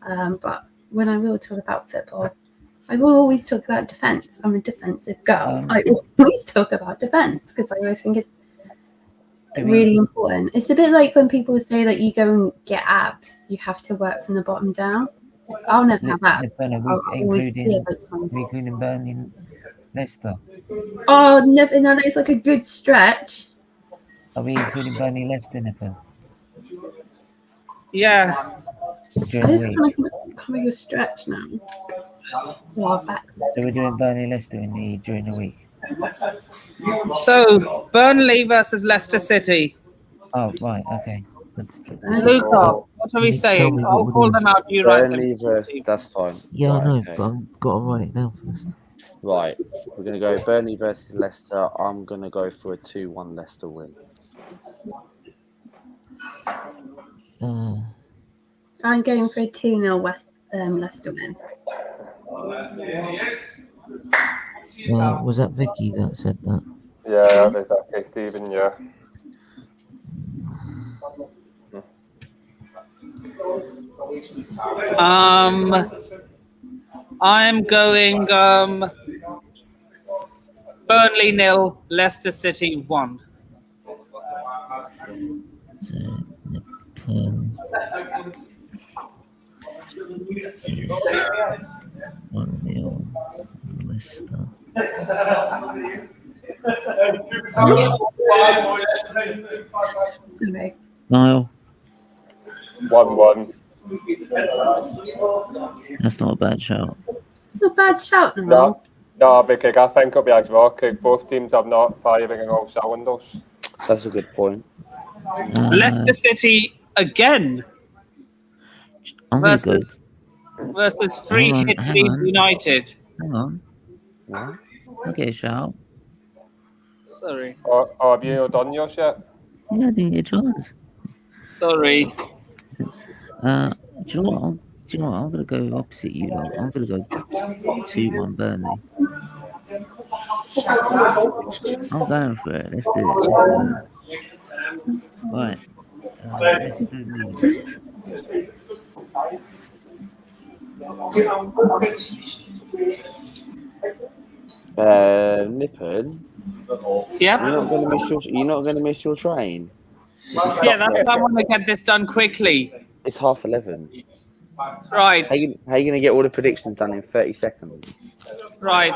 But when I will talk about football, I will always talk about defence. I'm a defensive girl. I always talk about defence because I always think it's really important. It's a bit like when people say that you go and get abs, you have to work from the bottom down. I'll never have abs. Including Burnley, Leicester. Oh, never. No, it's like a good stretch. Are we including Burnley, Leicester, Nippon? Yeah. I just kind of cover your stretch now. Back. So we're doing Burnley, Leicester during the week. So Burnley versus Leicester City. Oh right, okay. Luca, what are we You need to tell saying? me what I'll we're call doing. them out. You write them. Burnley versus. That's fine. Yeah, Right, I know, okay. but I've got to write it down first. Right, we're going to go Burnley versus Leicester. I'm going to go for a 2-1 Leicester win. I'm going for a 2-0 Leicester win. Was that Vicky that said that? Yeah, that was okay, Stephen, yeah. I'm going Burnley 0, Leicester City 1. So, 1-0 Leicester. Niall? 1-1. That's not a bad shout. Not a bad shout, no. No, because I think it'll be as well, because both teams are not firing on all cylinders. That's a good point. Leicester City again I'm going to go. versus free hit Leeds United. Hang on. What? Okay, shout. Sorry. Oh, have you not done yours yet? Yeah, I didn't get a chance. Sorry. Do you know what? I'm going to go opposite you, lot. I'm going to go 2-1 Burnley. I'm going for it. Let's do it. Right. Let's do Leeds. Nippon. Yeah. You're not going to miss your train. Yeah, that's why I want to get this done quickly. It's 11:30. Right. How are you going to get all the predictions done in 30 seconds? Right.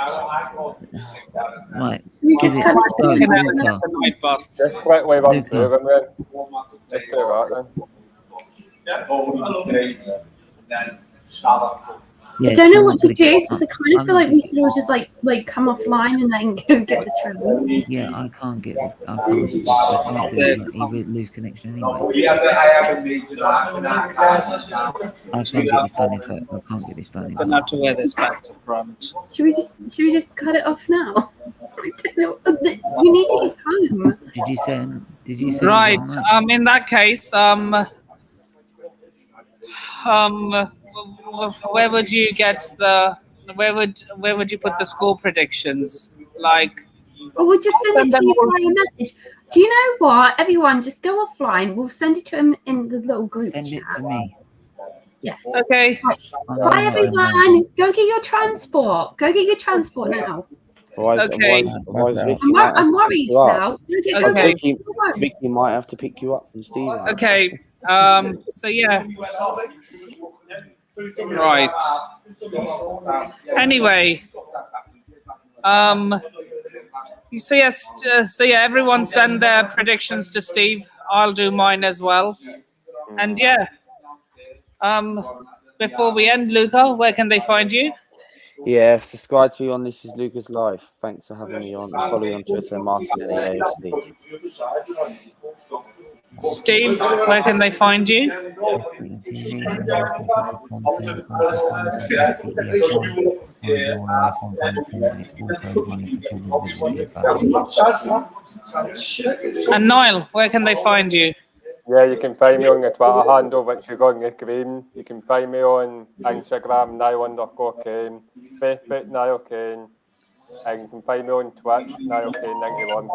Right. We just cut it short. Just quickly run through them then. Just do that then. Yeah, I don't know what to do because I kind of feel like we should all just like come offline and then go get the train. Yeah, I can't get it. I can't do it. You would lose connection anyway. I can't get this done if I can't get this done. I'm gonna have to wear this back to front. Should we just cut it off now? I don't know. You need to get home. Did you say Right. In that case, where would you get where would you put the score predictions? Like, or we'll just send it to you via message. Do you know what? Everyone, just go offline. We'll send it to him in the little group chat. Send it to me. Yeah. Okay. Right. Bye, everyone. Go get your transport. Go get your transport now. Okay. I'm worried now. Okay. Vicky might have to pick you up from Stephen. Okay. So yeah. Right. Anyway. You see us. So yeah, everyone send their predictions to Steve. I'll do mine as well. And yeah. Before we end, Luca, where can they find you? Yeah, subscribe to me on This Is Lucas Live. Thanks for having me on. Follow me on Twitter, Martin Steve, where can they find you? And Niall, where can they find you? Yeah, you can find me on the Twitter handle, which you're going to green. You can find me on Instagram, Niall_Kane, Facebook, Niall Kane, and you can find me on Twitch, Niall Kane 91.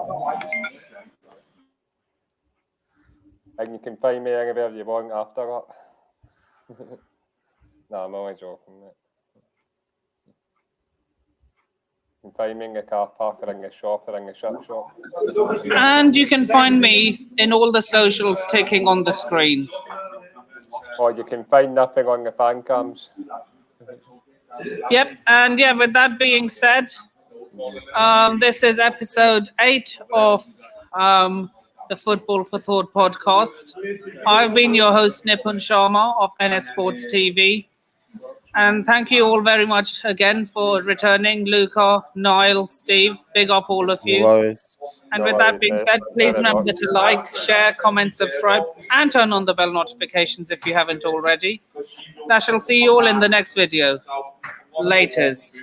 And you can find me anywhere you want after that. No, I'm only joking, mate. You can find me in the car park or in the shop or in the shop. And you can find me in all the socials ticking on the screen. Or you can find nothing on the fan cams. Yep, and yeah, with that being said, this is episode 8 of the Football for Thought podcast. I've been your host, Nipun Sharma of NS Sports TV. And thank you all very much again for returning, Luca, Niall, Steve. Big up all of you. And with that being said, please remember to like, share, comment, subscribe, and turn on the bell notifications if you haven't already. I shall see you all in the next video. Laters.